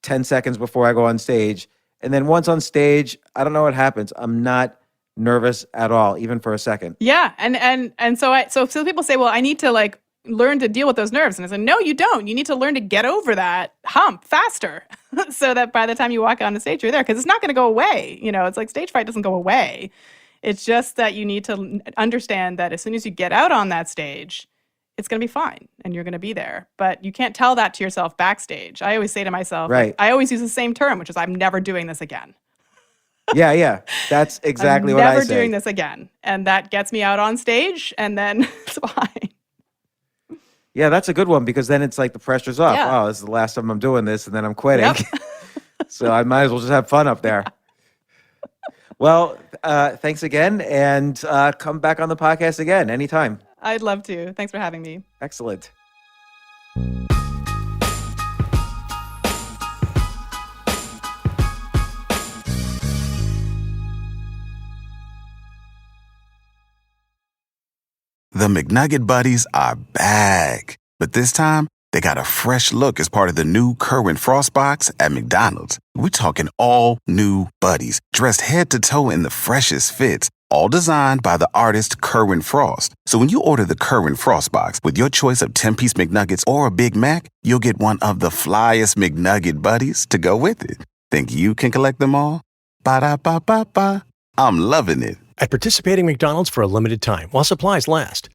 10 seconds before I go on stage. And then once on stage, I don't know what happens. I'm not nervous at all, even for a second.
Yeah, and so people say, well, I need to like learn to deal with those nerves. And I said, no, you don't. You need to learn to get over that hump faster so that by the time you walk on the stage, you're there. Because it's not going to go away. It's like stage fright doesn't go away. It's just that you need to understand that as soon as you get out on that stage, it's going to be fine and you're going to be there. But you can't tell that to yourself backstage. I always say to myself,
right.
I always use the same term, which is I'm never doing this again.
Yeah. That's exactly what I say.
Never doing this again. And that gets me out on stage and then it's fine.
Yeah, that's a good one because then it's like the pressure's off.
Yeah.
Oh, this is the last time I'm doing this, and then I'm quitting.
Yep.
So I might as well just have fun up there. Well, thanks again, and come back on the podcast again anytime.
I'd love to. Thanks for having me.
Excellent.
The McNugget Buddies are back. But this time, they got a fresh look as part of the new Kerwin Frost box at McDonald's. We're talking all new buddies, dressed head to toe in the freshest fits, all designed by the artist Kerwin Frost. So when you order the Kerwin Frost box with your choice of 10-piece McNuggets or a Big Mac, you'll get one of the flyest McNugget buddies to go with it. Think you can collect them all? Ba-da-ba-ba-ba. I'm loving it.
At participating McDonald's for a limited time while supplies last.